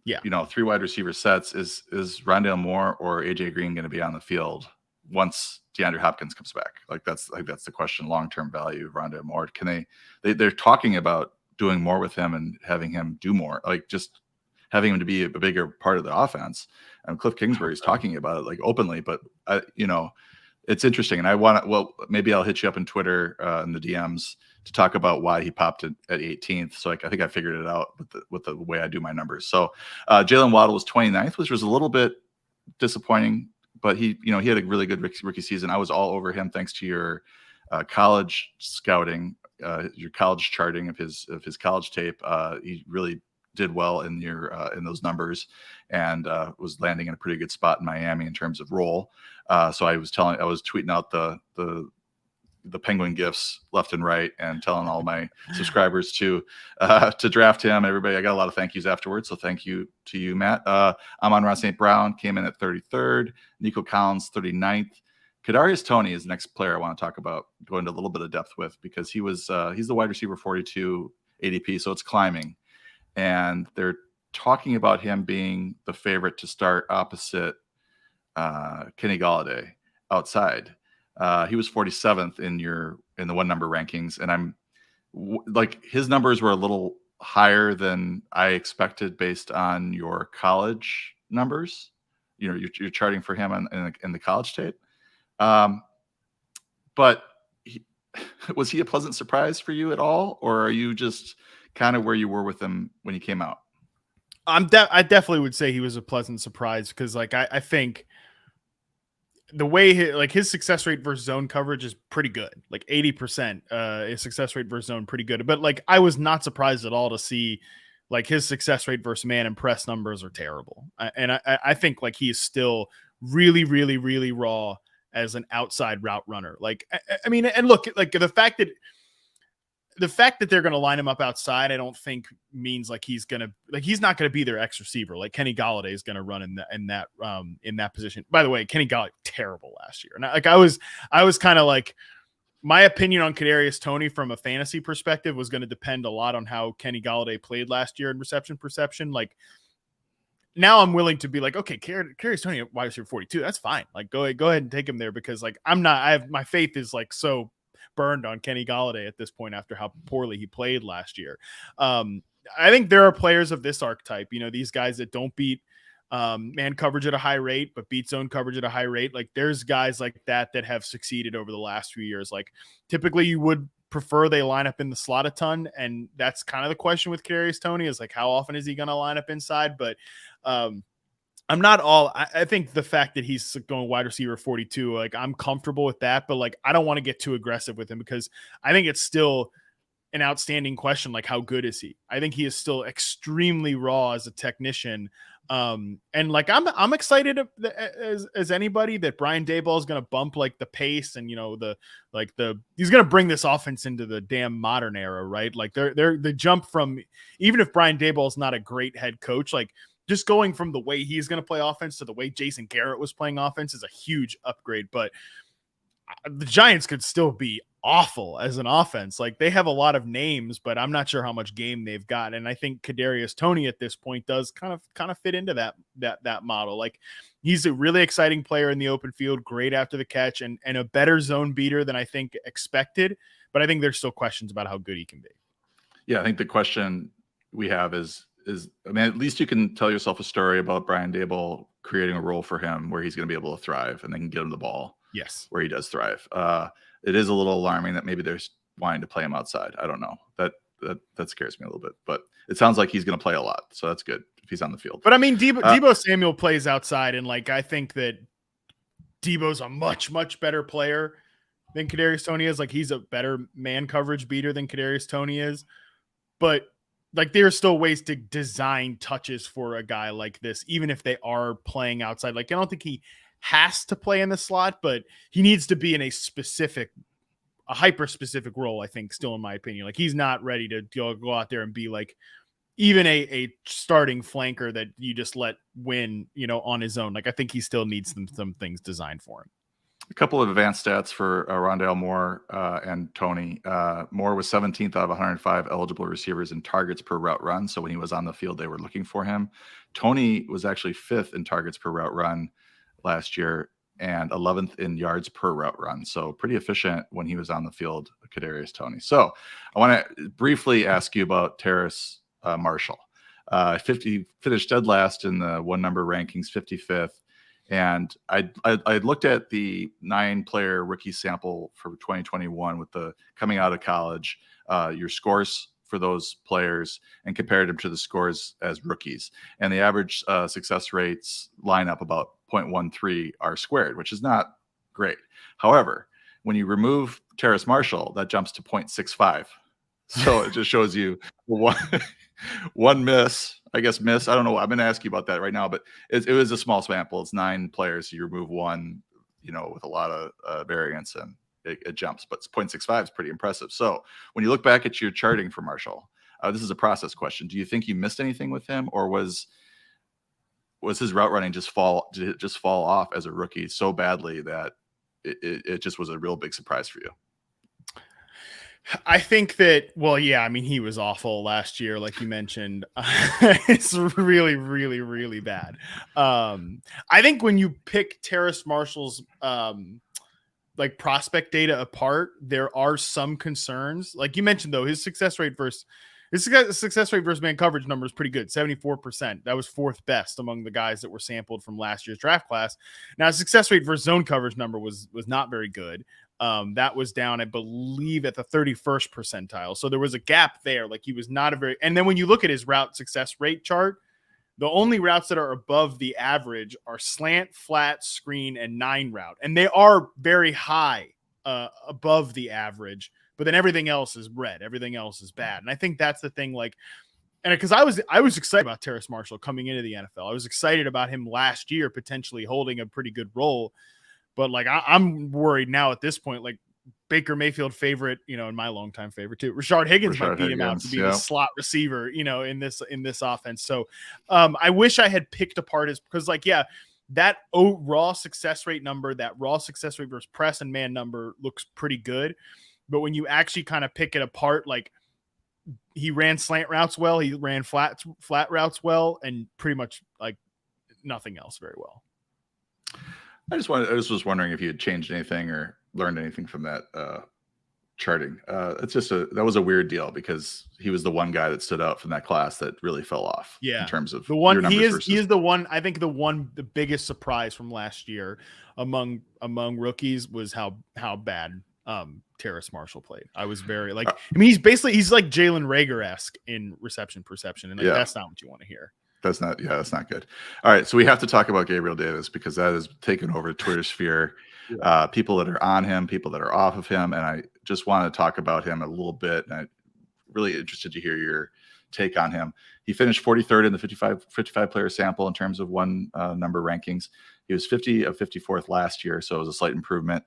yeah, 3 wide receiver sets is Rondale Moore or AJ Green going to be on the field once DeAndre Hopkins comes back? That's the question. Long-term value of Rondale Moore. Can they're talking about doing more with him and having him do more, like just having him to be a bigger part of the offense. And Cliff Kingsbury is talking about it like openly, but it's interesting. And maybe I'll hit you up on Twitter in the DMs to talk about why he popped it at 18th. So I think I figured it out with the way I do my numbers. So Jalen Waddle was 29th, which was a little bit disappointing, but he had a really good rookie season. I was all over him thanks to your college scouting, your college charting of his college tape. He really did well in in those numbers, and was landing in a pretty good spot in Miami in terms of role. So I was tweeting out the Penguin gifts left and right and telling all my subscribers to draft him. Everybody, I got a lot of thank yous afterwards. So thank you to you, Matt. Amon-Ra St. Brown came in at 33rd, Nico Collins 39th. Kadarius Toney is the next player I want to talk about, go into a little bit of depth with, because he's the wide receiver 42 ADP. So it's climbing, and they're talking about him being the favorite to start opposite Kenny Golladay outside. He was 47th in the one number rankings, and I'm like, his numbers were a little higher than I expected based on your college numbers. You're charting for him in the college tape. But was he a pleasant surprise for you at all, or are you just kind of where you were with him when he came out? I definitely would say he was a pleasant surprise, because I think the way his success rate versus zone coverage is pretty good, like 80%. His success rate versus zone pretty good, but I was not surprised at all to see his success rate versus man and press numbers are terrible. And I think he is still really, really, really raw as an outside route runner. I mean, and look, the fact that they're going to line him up outside, I don't think means he's not going to be their X receiver. Kenny Golladay is going to run in that position. By the way, Kenny Golladay terrible last year. And I was kind of my opinion on Kadarius Toney from a fantasy perspective was going to depend a lot on how Kenny Golladay played last year in reception perception. Now I'm willing to be okay, Kadarius Toney wide receiver 42. That's fine. Go ahead and take him there, because my faith is so burned on Kenny Golladay at this point after how poorly he played last year. I think there are players of this archetype, these guys that don't beat man coverage at a high rate, but beat zone coverage at a high rate. There's guys like that have succeeded over the last few years. Typically you would prefer they line up in the slot a ton. And that's kind of the question with Kadarius Toney is how often is he going to line up inside? But I'm not all. I think the fact that he's going wide receiver 42, I'm comfortable with that, but I don't want to get too aggressive with him, because I think it's still an outstanding question. How good is he? I think he is still extremely raw as a technician. And I'm excited as anybody that Brian Daboll is going to bump the pace and he's going to bring this offense into the damn modern era, right? The jump from, even if Brian Daboll is not a great head coach, just going from the way he's going to play offense to the way Jason Garrett was playing offense is a huge upgrade. But the Giants could still be awful as an offense. They have a lot of names, but I'm not sure how much game they've got. And I think Kadarius Toney at this point does kind of fit into that model. He's a really exciting player in the open field, great after the catch, and a better zone beater than I think expected. But I think there's still questions about how good he can be. Yeah, I think the question we have is, I mean, at least you can tell yourself a story about Brian Daboll creating a role for him where he's going to be able to thrive, and they can get him the ball. Yes, where he does thrive. It is a little alarming that maybe they're wanting to play him outside. I don't know. That scares me a little bit, but it sounds like he's going to play a lot, so that's good if he's on the field. But I mean, Deebo Samuel plays outside, and I think that Deebo's a much, much better player than Kadarius Toney is. He's a better man coverage beater than Kadarius Toney is, but there are still ways to design touches for a guy like this, even if they are playing outside. I don't think he has to play in the slot, but he needs to be in a hyper specific role, I think, still in my opinion. Like he's not ready to go out there and be like even a starting flanker that you just let win, on his own. Like I think he still needs some things designed for him. A couple of advanced stats for Rondale Moore and Toney. Moore was 17th out of 105 eligible receivers in targets per route run. So when he was on the field, they were looking for him. Toney was actually 5th in targets per route run last year and 11th in yards per route run. So pretty efficient when he was on the field, Kadarius Toney. So I want to briefly ask you about Terrace Marshall. 50 finished dead last in the one number rankings, 55th. And I looked at the 9-player rookie sample for 2021 with the coming out of college, your scores for those players, and compared them to the scores as rookies. And the average success rates line up about 0.13 R squared, which is not great. However, when you remove Terrace Marshall, that jumps to 0.65. So it just shows you one miss. I don't know. I'm going to ask you about that right now, but it was a small sample. It's 9 players. So you remove one, with a lot of variance, and it jumps. But 0.65 is pretty impressive. So when you look back at your charting for Marshall, this is a process question. Do you think you missed anything with him, or was his route running did it just fall off as a rookie so badly that it just was a real big surprise for you? I think that, he was awful last year, like you mentioned. It's really, really, really bad. I think when you pick Terrace Marshall's prospect data apart, there are some concerns. Like you mentioned, though, his success rate versus man coverage number is pretty good, 74%. That was 4th best among the guys that were sampled from last year's draft class. Now, his success rate versus zone coverage number was not very good. That was down, I believe, at the 31st percentile. So there was a gap there. Like he was not and then when you look at his route success rate chart, the only routes that are above the average are slant, flat, screen, and 9 route. And they are very high above the average, but then everything else is red. Everything else is bad. And I think that's the thing, and because I was excited about Terrace Marshall coming into the NFL. I was excited about him last year, potentially holding a pretty good role. But I'm worried now at this point, Baker Mayfield favorite, and my longtime favorite too. Rashod Higgins might beat him out to be the slot receiver, in this offense. So I wish I had picked apart because that raw success rate number, that raw success rate versus press and man number looks pretty good. But when you actually kind of pick it apart, he ran slant routes well, he ran flat routes well, and pretty much nothing else very well. I was wondering if you had changed anything or learned anything from that charting. That was a weird deal because he was the one guy that stood out from that class that really fell off. Yeah, in terms of the one he is the one. I think the biggest surprise from last year among rookies was how bad Terrace Marshall played. I was very he's like Jalen Reagor-esque in reception perception, and that's not what you want to hear. That's not good. All right. So we have to talk about Gabriel Davis because that has taken over Twitter sphere. Yeah. People that are on him, people that are off of him. And I just want to talk about him a little bit. And I'm really interested to hear your take on him. He finished 43rd in the 55 player sample in terms of one number rankings. He was 50 of 54th last year. So it was a slight improvement.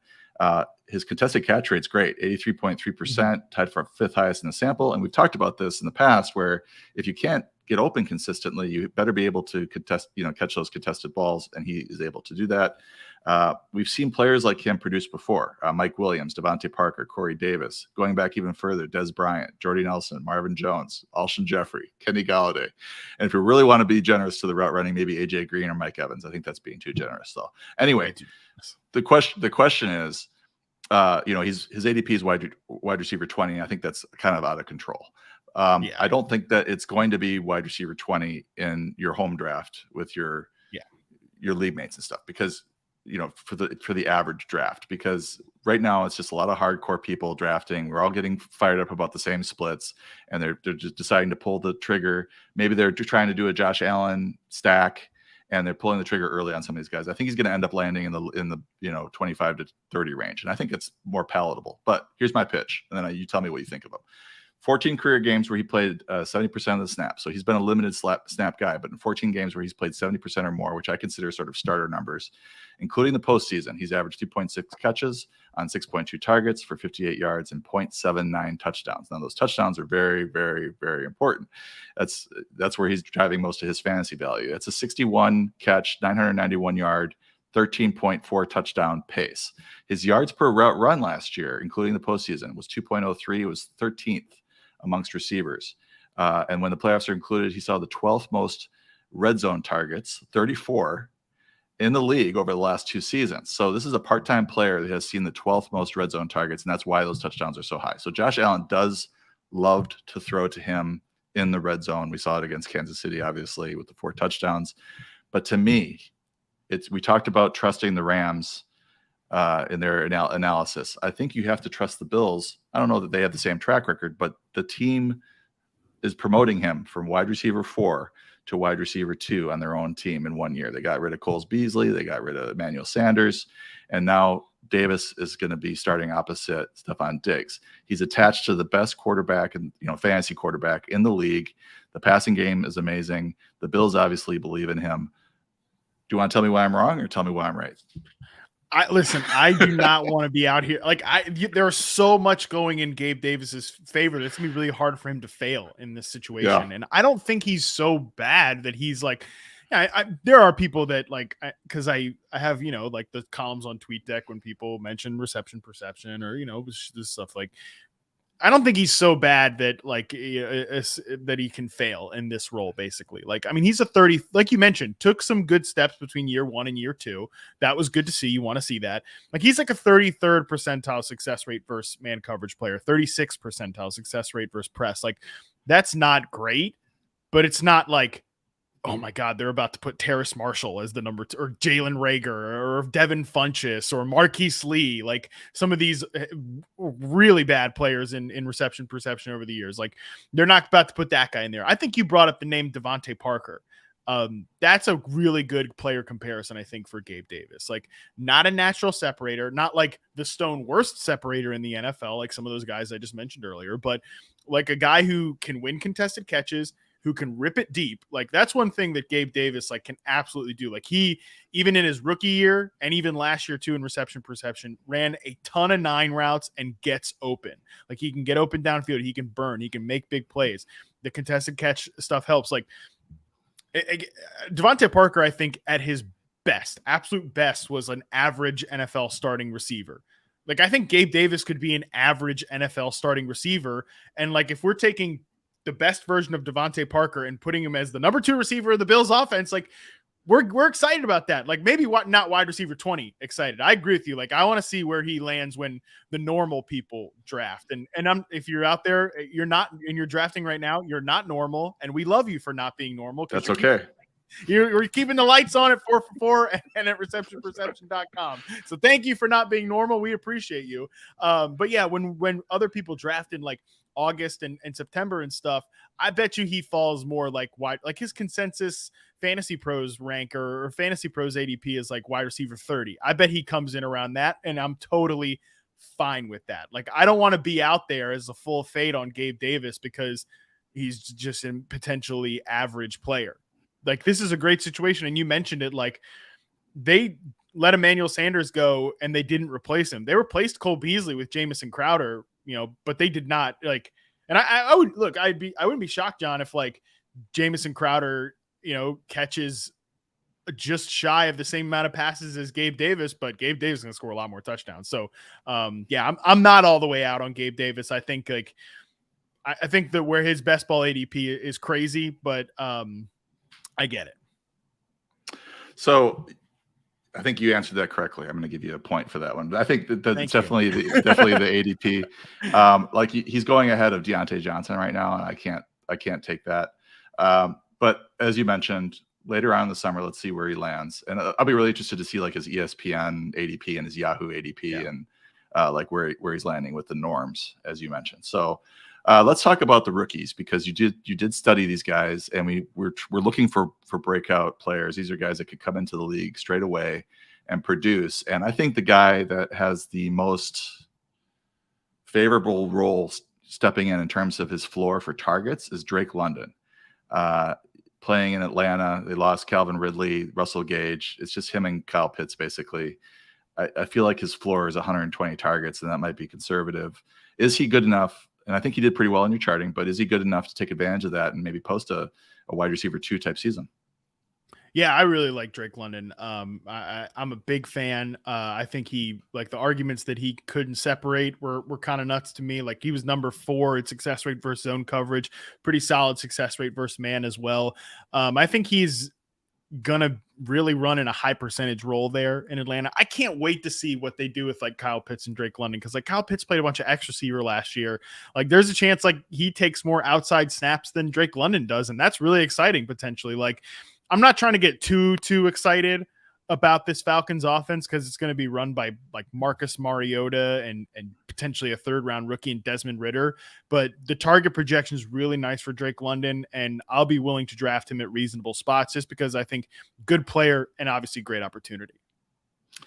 His contested catch rate's great, 83.3%, tied for 5th highest in the sample. And we've talked about this in the past where if you can't get open consistently, you better be able to catch those contested balls, and he is able to do that. We've seen players like him produce before: Mike Williams, Devontae Parker, Corey Davis. Going back even further, Des Bryant, Jordy Nelson, Marvin Jones, Alshon Jeffrey, Kenny Galladay. And if you really want to be generous to the route running, maybe AJ Green or Mike Evans. I think that's being too generous, though. Anyway, the question is, his ADP is wide receiver 20. I think that's kind of out of control. I don't think that it's going to be wide receiver 20 in your home draft with your league mates and stuff because for the average draft, because right now it's just a lot of hardcore people drafting. We're all getting fired up about the same splits, and they're just deciding to pull the trigger. Maybe they're trying to do a Josh Allen stack, and they're pulling the trigger early on some of these guys. I think he's going to end up landing in the 25 to 30 range, and I think it's more palatable. But here's my pitch, and then you tell me what you think of him. 14 career games where he played 70% of the snaps. So he's been a limited snap guy, but in 14 games where he's played 70% or more, which I consider sort of starter numbers, including the postseason, he's averaged 2.6 catches on 6.2 targets for 58 yards and 0.79 touchdowns. Now, those touchdowns are very, very, very important. That's where he's driving most of his fantasy value. It's a 61 catch, 991 yard, 13.4 touchdown pace. His yards per route run last year, including the postseason, was 2.03. It was 13th amongst receivers. And when the playoffs are included, he saw the 12th most red zone targets, 34 in the league over the last 2 seasons. So this is a part-time player that has seen the 12th most red zone targets, and that's why those touchdowns are so high. So Josh Allen does love to throw to him in the red zone. We saw it against Kansas City, obviously, with the 4 touchdowns. But to me, we talked about trusting the Rams in their analysis. I think you have to trust the Bills. I don't know that they have the same track record, but the team is promoting him from wide receiver 4 to wide receiver 2 on their own team in 1 year. They got rid of Coles Beasley. They got rid of Emmanuel Sanders. And now Davis is going to be starting opposite Stephon Diggs. He's attached to the best quarterback and fantasy quarterback in the league. The passing game is amazing. The Bills obviously believe in him. Do you want to tell me why I'm wrong or tell me why I'm right? Listen, I do not want to be out here. There's so much going in Gabe Davis's favor. It's going to be really hard for him to fail in this situation. Yeah. And I don't think he's so bad that he's like, there are people that because I have, the columns on TweetDeck when people mention reception perception or, this stuff I don't think he's so bad that that he can fail in this role, basically. He's a 30, like you mentioned, took some good steps between year 1 and year 2. That was good to see. You want to see that. He's like a 33rd percentile success rate versus man coverage player, 36th percentile success rate versus press. That's not great, but it's not oh my God, they're about to put Terrace Marshall as the number 2, or Jalen Reagor, or Devin Funchess, or Marquise Lee, some of these really bad players in reception perception over the years. They're not about to put that guy in there. I think you brought up the name Devontae Parker. That's a really good player comparison, I think, for Gabe Davis. Not a natural separator, not the stone worst separator in the NFL, like some of those guys I just mentioned earlier, but a guy who can win contested catches, who can rip it deep. That's one thing that Gabe Davis can absolutely do. He, even in his rookie year and even last year too, in reception perception, ran a ton of 9 routes and gets open. He can get open downfield. He can burn. He can make big plays. The contested catch stuff helps. Devontae Parker, I think at his best, absolute best, was an average NFL starting receiver. I think Gabe Davis could be an average NFL starting receiver. And if we're taking the best version of Devontae Parker and putting him as the number 2 receiver of the Bills offense, we're excited about that. Maybe not wide receiver 20 excited. I agree with you. I want to see where he lands when the normal people draft. And if you're out there, you're not, and you're drafting right now, you're not normal. And we love you for not being normal. That's okay. You're keeping the lights on at 4 for 4 and at receptionperception.com. So thank you for not being normal. We appreciate you. But yeah, when other people draft in August and September and stuff, I bet you he falls more wide, his consensus Fantasy Pros rank or Fantasy Pros ADP is wide receiver 30. I bet he comes in around that, and I'm totally fine with that. I don't want to be out there as a full fade on Gabe Davis because he's just a potentially average player. This is a great situation, and you mentioned it. They let Emmanuel Sanders go, and they didn't replace him. They replaced Cole Beasley with Jamison Crowder, but they did not and I wouldn't be shocked, John, if Jamison Crowder, catches just shy of the same amount of passes as Gabe Davis, but Gabe Davis is going to score a lot more touchdowns. So yeah, I'm not all the way out on Gabe Davis. I think I think that where his best ball ADP is crazy, but I get it. So I think you answered that correctly. I'm going to give you a point for that one. But I think that's definitely the ADP. He's going ahead of Diontae Johnson right now, and I can't take that. But as you mentioned, later on in the summer, let's see where he lands. And I'll be really interested to see his ESPN ADP and his Yahoo ADP and where he's landing with the norms, as you mentioned. So let's talk about the rookies, because you did study these guys, and we're looking for breakout players. These are guys that could come into the league straight away and produce. And I think the guy that has the most favorable role stepping in terms of his floor for targets is Drake London. Playing in Atlanta, they lost Calvin Ridley, Russell Gage. It's just him and Kyle Pitts, basically. I feel like his floor is 120 targets, and that might be conservative. Is he good enough? And I think he did pretty well in your charting, but is he good enough to take advantage of that and maybe post a wide receiver 2 type season? Yeah, I really like Drake London. I'm a big fan. I think the arguments that he couldn't separate were kind of nuts to me. Like, he was number 4 at success rate versus zone coverage, pretty solid success rate versus man as well. I think he's gonna really run in a high percentage role there in Atlanta. I can't wait to see what they do with like Kyle Pitts and Drake London, because like Kyle Pitts played a bunch of X receiver last year. Like, there's a chance like he takes more outside snaps than Drake London does, and that's really exciting potentially. Like, I'm not trying to get too excited about this Falcons offense, because it's going to be run by like Marcus Mariota and potentially a 3rd round rookie and Desmond Ridder. But the target projection is really nice for Drake London, and I'll be willing to draft him at reasonable spots just because I think good player and obviously great opportunity.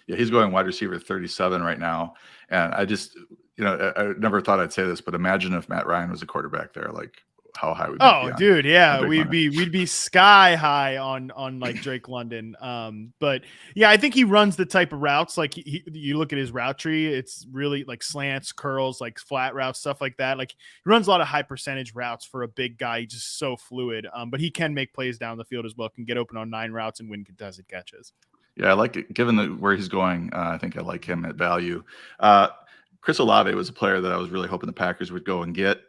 Yeah, he's going wide receiver 37 right now. And I just, I never thought I'd say this, but imagine if Matt Ryan was a quarterback there, like how high would be? Oh, dude, yeah, we'd be sky high on like Drake London. But yeah, I think he runs the type of routes. Like, you look at his route tree, it's really like slants, curls, like flat routes, stuff like that. Like, he runs a lot of high percentage routes for a big guy. He's just so fluid. But he can make plays down the field as well. Can get open on 9 routes and win contested catches. Yeah, I like it. Given where he's going, I think I like him at value. Chris Olave was a player that I was really hoping the Packers would go and get.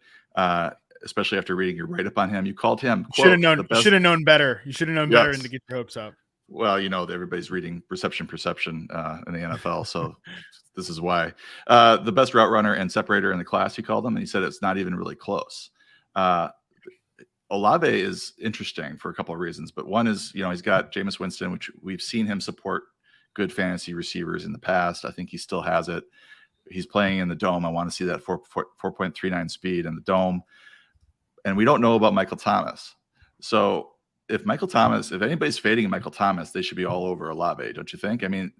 Especially after reading your write-up on him. You called him. Should have known better. You should have known better than to get your hopes up. Well, everybody's reading perception in the NFL, so this is why. The best route runner and separator in the class, he called him, and he said it's not even really close. Olave is interesting for a couple of reasons, but one is, he's got Jameis Winston, which we've seen him support good fantasy receivers in the past. I think he still has it. He's playing in the dome. I want to see that 4.39 speed in the dome. And we don't know about Michael Thomas. So if anybody's fading Michael Thomas, they should be all over Olave, don't you think? I mean,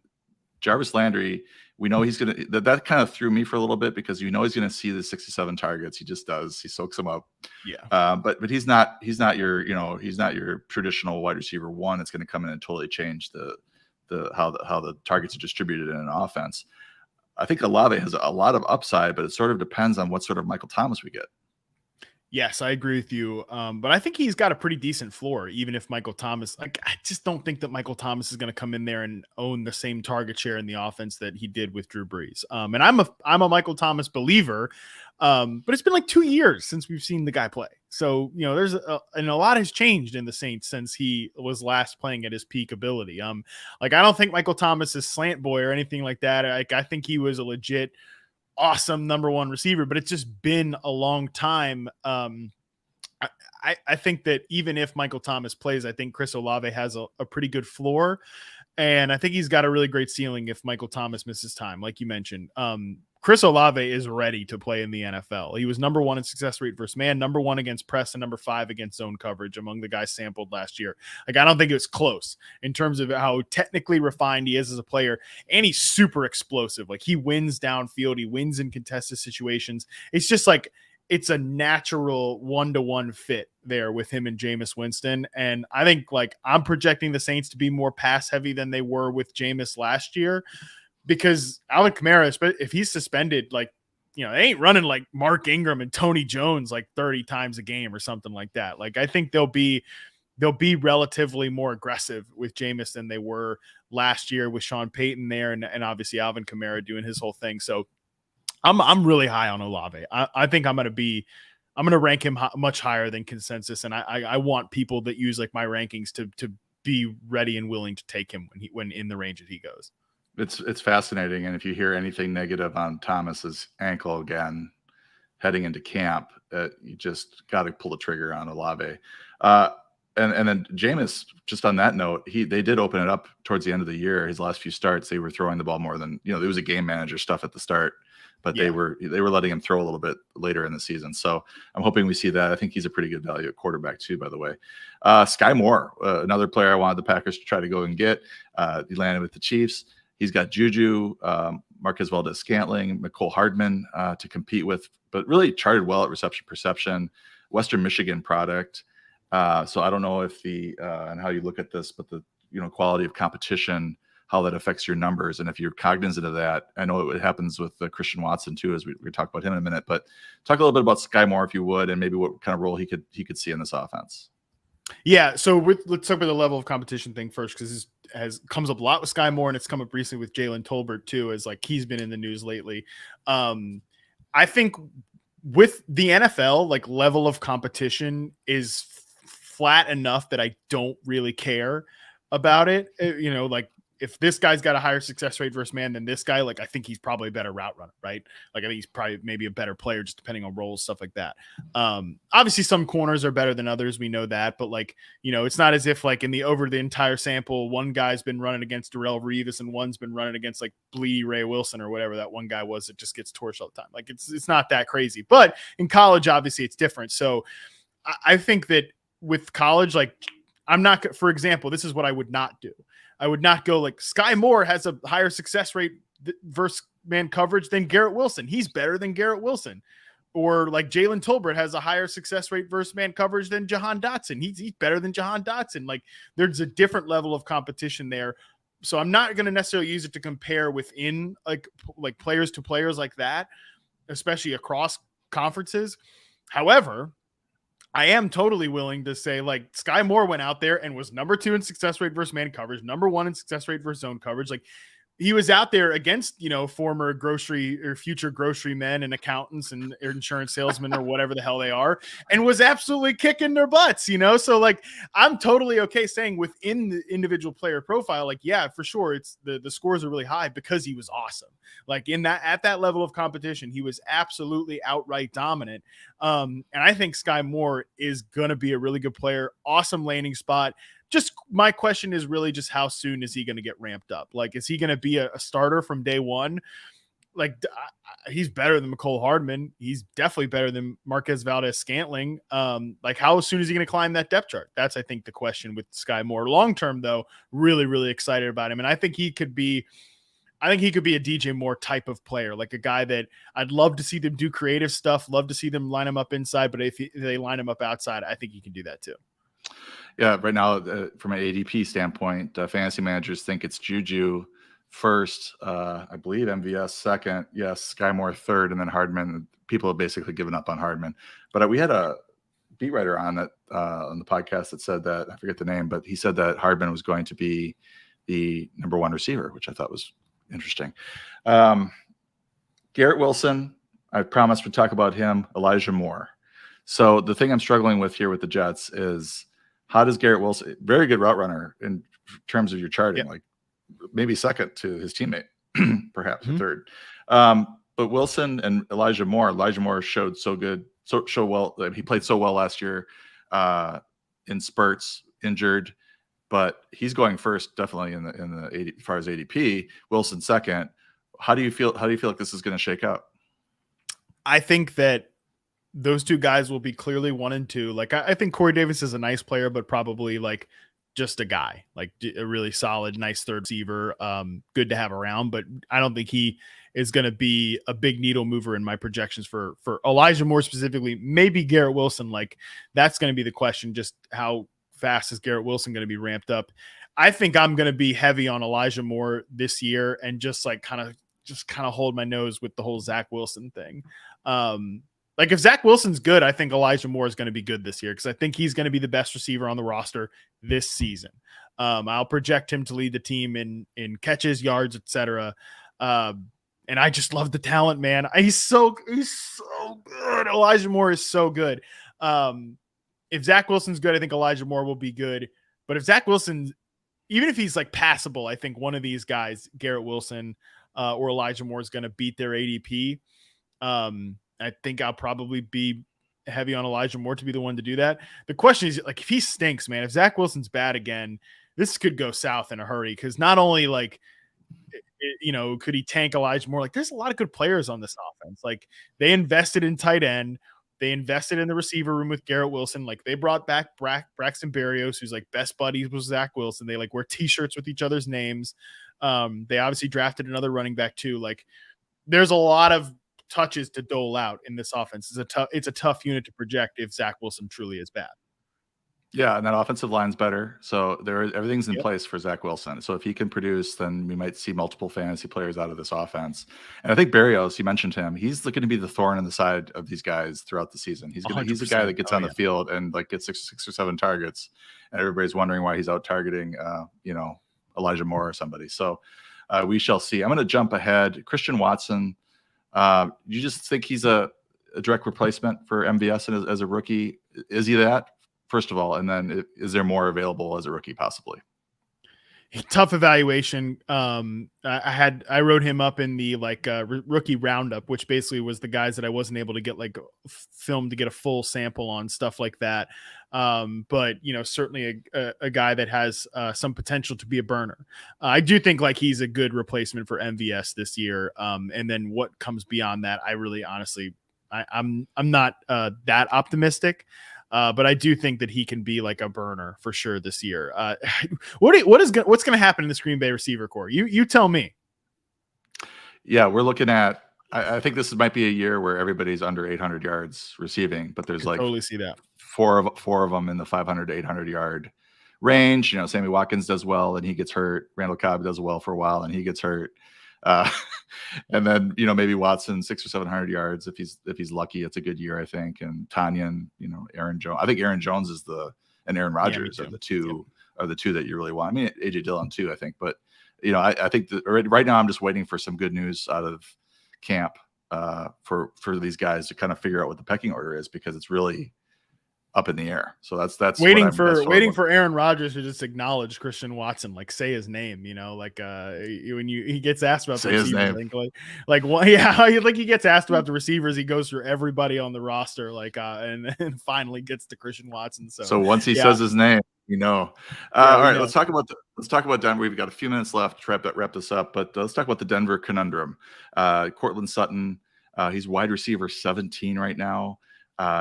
Jarvis Landry, we know he's going to, that kind of threw me for a little bit, because he's going to see the 67 targets. He just does. He soaks them up. Yeah. But he's not your traditional wide receiver 1. It's going to come in and totally change how the targets are distributed in an offense. I think Olave has a lot of upside, but it sort of depends on what sort of Michael Thomas we get. Yes, I agree with you. But I think he's got a pretty decent floor, even if Michael Thomas, I just don't think that Michael Thomas is going to come in there and own the same target share in the offense that he did with Drew Brees. And I'm a Michael Thomas believer. But it's been like 2 years since we've seen the guy play. So, there's a lot has changed in the Saints since he was last playing at his peak ability. I don't think Michael Thomas is slant boy or anything like that. I think he was a legit awesome number 1 receiver, but it's just been a long time. I think that even if Michael Thomas plays, I think Chris Olave has a pretty good floor, and I think he's got a really great ceiling if Michael Thomas misses time, like you mentioned. Chris Olave is ready to play in the NFL. He was number 1 in success rate versus man, number 1 against press, and number 5 against zone coverage among the guys sampled last year. Like, I don't think it was close in terms of how technically refined he is as a player, and he's super explosive. Like, he wins downfield, he wins in contested situations. It's just like, it's a natural 1-to-1 fit there with him and Jameis Winston. And I think, like, I'm projecting the Saints to be more pass heavy than they were with Jameis last year, because Alvin Kamara, if he's suspended, like, they ain't running like Mark Ingram and Tony Jones like 30 times a game or something like that. Like, I think they'll be relatively more aggressive with Jameis than they were last year with Sean Payton there, and obviously Alvin Kamara doing his whole thing. So I'm really high on Olave. I think I'm going to rank him much higher than consensus, and I want people that use like my rankings to be ready and willing to take him when in the range that he goes. It's fascinating, and if you hear anything negative on Thomas's ankle again heading into camp, you just got to pull the trigger on Olave. And then Jameis, just on that note, they did open it up towards the end of the year. His last few starts, they were throwing the ball more than, there was a game manager stuff at the start, but they were letting him throw a little bit later in the season. So I'm hoping we see that. I think he's a pretty good value at quarterback too, by the way. Sky Moore, another player I wanted the Packers to try to go and get. He landed with the Chiefs. He's got Juju, Marquez Valdez-Scantling, McCole Hardman to compete with, but really charted well at reception perception. Western Michigan product. So I don't know if and how you look at this, but the quality of competition, how that affects your numbers, and if you're cognizant of that. I know it happens with Christian Watson too, as we talk about him in a minute. But talk a little bit about Sky Moore, if you would, and maybe what kind of role he could see in this offense. Yeah, so let's talk about the level of competition thing first, because this comes up a lot with Sky Moore, and it's come up recently with Jalen Tolbert too, as like he's been in the news lately. I think with the NFL, like level of competition is flat enough that I don't really care about it. Like if this guy's got a higher success rate versus man than this guy, like I think he's probably a better route runner, right? Like I think he's probably maybe a better player, just depending on roles, stuff like that. Obviously some corners are better than others. We know that, but like, it's not as if like over the entire sample, one guy's been running against Darrelle Revis and one's been running against like Bleedy Ray Wilson or whatever that one guy was that just gets torched all the time. Like it's not that crazy, but in college, obviously it's different. So I think that with college, like I'm not, for example, this is what I would not do. I would not go like Sky Moore has a higher success rate versus man coverage than Garrett Wilson. He's better than Garrett Wilson. Or like Jalen Tolbert has a higher success rate versus man coverage than Jahan Dotson. He's better than Jahan Dotson. Like there's a different level of competition there. So I'm not going to necessarily use it to compare within like players to players like that, especially across conferences. However, I am totally willing to say like Sky Moore went out there and was number 2 in success rate versus man coverage, number 1 in success rate versus zone coverage. Like he was out there against, former grocery or future grocery men and accountants and insurance salesmen or whatever the hell they are, and was absolutely kicking their butts, So like, I'm totally okay saying within the individual player profile, like, yeah, for sure. It's the scores are really high because he was awesome. Like at that level of competition, he was absolutely outright dominant. And I think Sky Moore is going to be a really good player. Awesome landing spot. Just my question is really just how soon is he going to get ramped up? Like, is he going to be a starter from day one? Like he's better than McCole Hardman. He's definitely better than Marquez Valdez-Scantling. Like how soon is he going to climb that depth chart? That's, I think, the question with Sky Moore. Long-term though, really, really excited about him. And I think he could be a DJ Moore type of player, like a guy that I'd love to see them do creative stuff. Love to see them line him up inside, but if they line him up outside, I think he can do that too. Yeah, right now, from an ADP standpoint, fantasy managers think it's Juju first, I believe MVS second, yes, Sky Moore third, and then Hardman. People have basically given up on Hardman. But we had a beat writer on that on the podcast that said that, I forget the name, but he said that Hardman was going to be the number 1 receiver, which I thought was interesting. Garrett Wilson, I promised we'd talk about him. Elijah Moore. So the thing I'm struggling with here with the Jets is, how does Garrett Wilson, very good route runner in terms of your charting, like maybe second to his teammate, perhaps third. But Wilson and Elijah Moore showed he played so well last year in spurts, injured, but he's going first, definitely in the 80, as far as ADP. Wilson second. How do you feel like this is going to shake out? I think that those two guys will be clearly 1 and 2. Like I think Corey Davis is a nice player, but probably like just a guy, like a really solid, nice third receiver. Good to have around, but I don't think he is going to be a big needle mover in my projections for Elijah Moore specifically. Maybe Garrett Wilson. Like that's going to be the question. Just how fast is Garrett Wilson going to be ramped up? I think I'm going to be heavy on Elijah Moore this year and just kind of hold my nose with the whole Zach Wilson thing. Like if Zach Wilson's good, I think Elijah Moore is going to be good this year because I think he's going to be the best receiver on the roster this season. I'll project him to lead the team in catches, yards, etc. And I just love the talent, man. He's so good. Elijah Moore is so good. If Zach Wilson's good, I think Elijah Moore will be good. But if Zach Wilson, even if he's like passable, I think one of these guys, Garrett Wilson or Elijah Moore, is going to beat their ADP. I think I'll probably be heavy on Elijah Moore to be the one to do that. The question is, like, if he stinks, man, if Zach Wilson's bad again, this could go south in a hurry. Because not only could he tank Elijah Moore? Like, there's a lot of good players on this offense. Like, they invested in tight end. They invested in the receiver room with Garrett Wilson. Like, they brought back Braxton Berrios, who's like best buddies with Zach Wilson. They like wear T-shirts with each other's names. They obviously drafted another running back too. Like, there's a lot of touches to dole out in this offense. It's a tough unit to project if Zach Wilson truly is bad. Yeah, and that offensive line's better. So everything's in place for Zach Wilson. So if he can produce, then we might see multiple fantasy players out of this offense. And I think Berrios, you mentioned him, he's going to be the thorn in the side of these guys throughout the season. He's the guy that gets on the field and like gets six or seven targets, and everybody's wondering why he's out targeting Elijah Moore or somebody. So we shall see. I'm going to jump ahead. Christian Watson, you just think he's a direct replacement for MVS as a rookie? Is he that? First of all, and then is there more available as a rookie possibly? Tough evaluation. I wrote him up in the rookie roundup, which basically was the guys that I wasn't able to get film to get a full sample on, stuff like that. But certainly a guy that has some potential to be a burner. I do think he's a good replacement for MVS this year. And then what comes beyond that, I really honestly, I'm not that optimistic. But I do think that he can be a burner for sure this year. What's going to happen in this Green Bay receiver core? You tell me. Yeah, we're looking at. I think this might be a year where everybody's under 800 yards receiving, but there's totally see that four of them in the 500 to 800 yard range. Sammy Watkins does well and he gets hurt. Randall Cobb does well for a while and he gets hurt. And then maybe Watson 600 or 700 yards if he's lucky. It's a good year, I think. And Tanyan, Aaron Jones. I think Aaron Jones is and Aaron Rodgers are the two that you really want. I mean, AJ Dillon too, I think. But I think that right now I'm just waiting for some good news out of camp for these guys to kind of figure out what the pecking order is, because it's really up in the air. So that's waiting for Aaron Rodgers to just acknowledge Christian Watson, say his name, when he gets asked about the receivers, he gets asked about the receivers, he goes through everybody on the roster, and finally gets to Christian Watson. So once he says his name, all right, let's talk about Denver. We've got a few minutes left to wrap this up, but let's talk about the Denver Conundrum. Cortland Sutton, he's wide receiver 17 right now.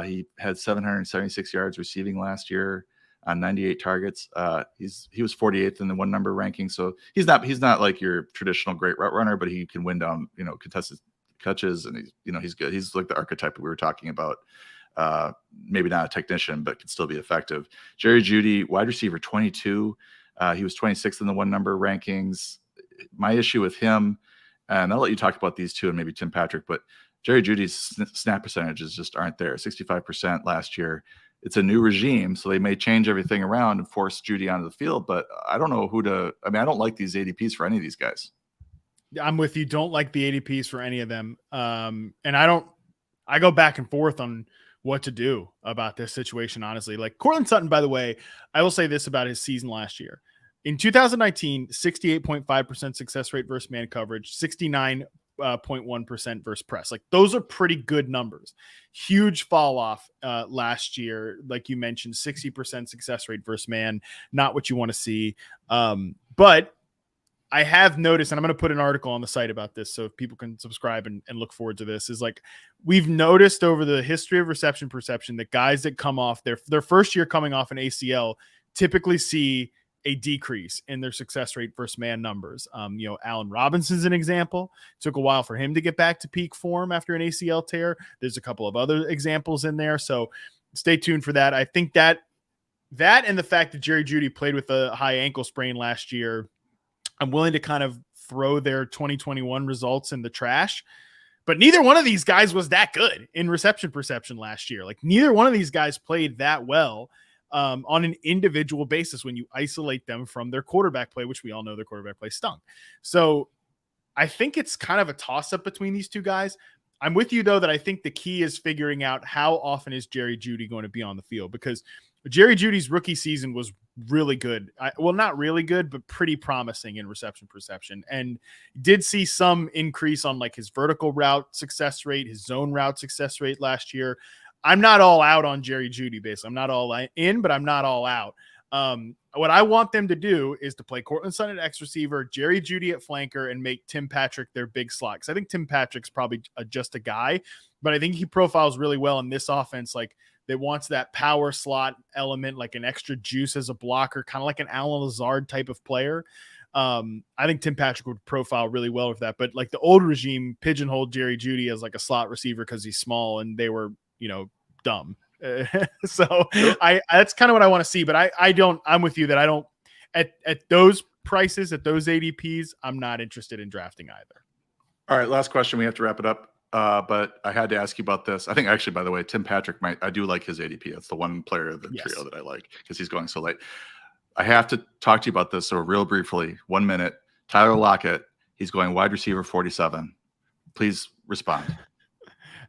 He had 776 yards receiving last year on 98 targets. He was 48th in the one number ranking. So he's not like your traditional great route runner, but he can win down, contested catches, and he's good. He's like the archetype we were talking about. Maybe not a technician, but can still be effective. Jerry Jeudy, wide receiver 22. He was 26th in the one number rankings. My issue with him, and I'll let you talk about these two and maybe Tim Patrick, but Jerry Jeudy's snap percentages just aren't there. 65% last year. It's a new regime, so they may change everything around and force Jeudy onto the field, but I don't know I don't like these ADPs for any of these guys. I'm with you. Don't like the ADPs for any of them. And I go back and forth on what to do about this situation, honestly. Cortland Sutton, by the way, I will say this about his season last year. In 2019, 68.5% success rate versus man coverage, 69.1% versus press. Those are pretty good numbers. Huge fall off last year. Like you mentioned, 60% success rate versus man, not what you want to see. But I have noticed, and I'm going to put an article on the site about this, so if people can subscribe and look forward to this, is we've noticed over the history of reception perception that guys that come off their first year coming off an ACL typically see a decrease in their success rate versus man numbers. Allen Robinson's an example. It took a while for him to get back to peak form after an ACL tear. There's a couple of other examples in there. So stay tuned for that. I think that and the fact that Jerry Jeudy played with a high ankle sprain last year, I'm willing to kind of throw their 2021 results in the trash. But neither one of these guys was that good in reception perception last year. Neither one of these guys played that well on an individual basis when you isolate them from their quarterback play, which we all know their quarterback play stunk. So I think it's kind of a toss-up between these two guys. I'm with you, though, that I think the key is figuring out how often is Jerry Jeudy going to be on the field, because Jerry Jeudy's rookie season was really good. Not really good, but pretty promising in reception perception, and did see some increase on his vertical route success rate, his zone route success rate last year. I'm not all out on Jerry Jeudy, basically. I'm not all in, but I'm not all out. What I want them to do is to play Cortland Sutton at X receiver, Jerry Jeudy at flanker, and make Tim Patrick their big slot. Because I think Tim Patrick's probably just a guy, but I think he profiles really well in this offense. That wants that power slot element, an extra juice as a blocker, kind of like an Alan Lazard type of player. I think Tim Patrick would profile really well with that. But like the old regime pigeonholed Jerry Jeudy as like a slot receiver because he's small, and they were, dumb. So that's kind of what I want to see. But I'm with you that I don't at those prices, at those ADPs, I'm not interested in drafting either. All right, last question. We have to wrap it up. But I had to ask you about this. I think actually, by the way, Tim Patrick I do like his ADP. That's the one player of the trio that I like because he's going so late. I have to talk to you about this. So real briefly, 1 minute, Tyler Lockett, he's going wide receiver 47. Please respond.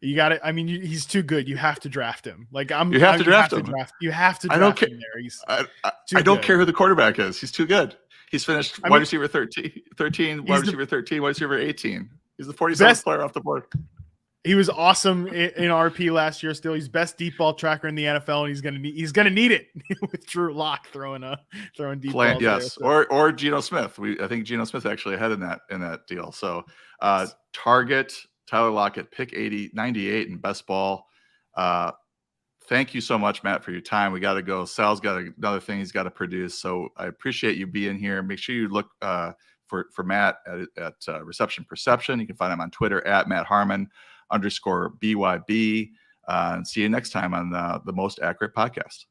You got it. I mean, he's too good. You have to draft him. Like you have to draft him. You have to draft him there. I don't care who the quarterback is. He's too good. He's finished wide receiver 13, wide receiver 13, wide receiver 18. He's the 47th player off the board. He was awesome in RP last year. Still, he's best deep ball tracker in the NFL, and he's gonna need it with Drew Lock throwing deep balls. Yes, there, so. or Geno Smith. I think Geno Smith actually ahead in that deal. So target Tyler Lockett, pick 98 in best ball. Thank you so much, Matt, for your time. We got to go. Sal's got another thing he's got to produce. So I appreciate you being here. Make sure you look for Matt at Reception Perception. You can find him on Twitter at Matt Harmon _BYB. And see you next time on the Most Accurate Podcast.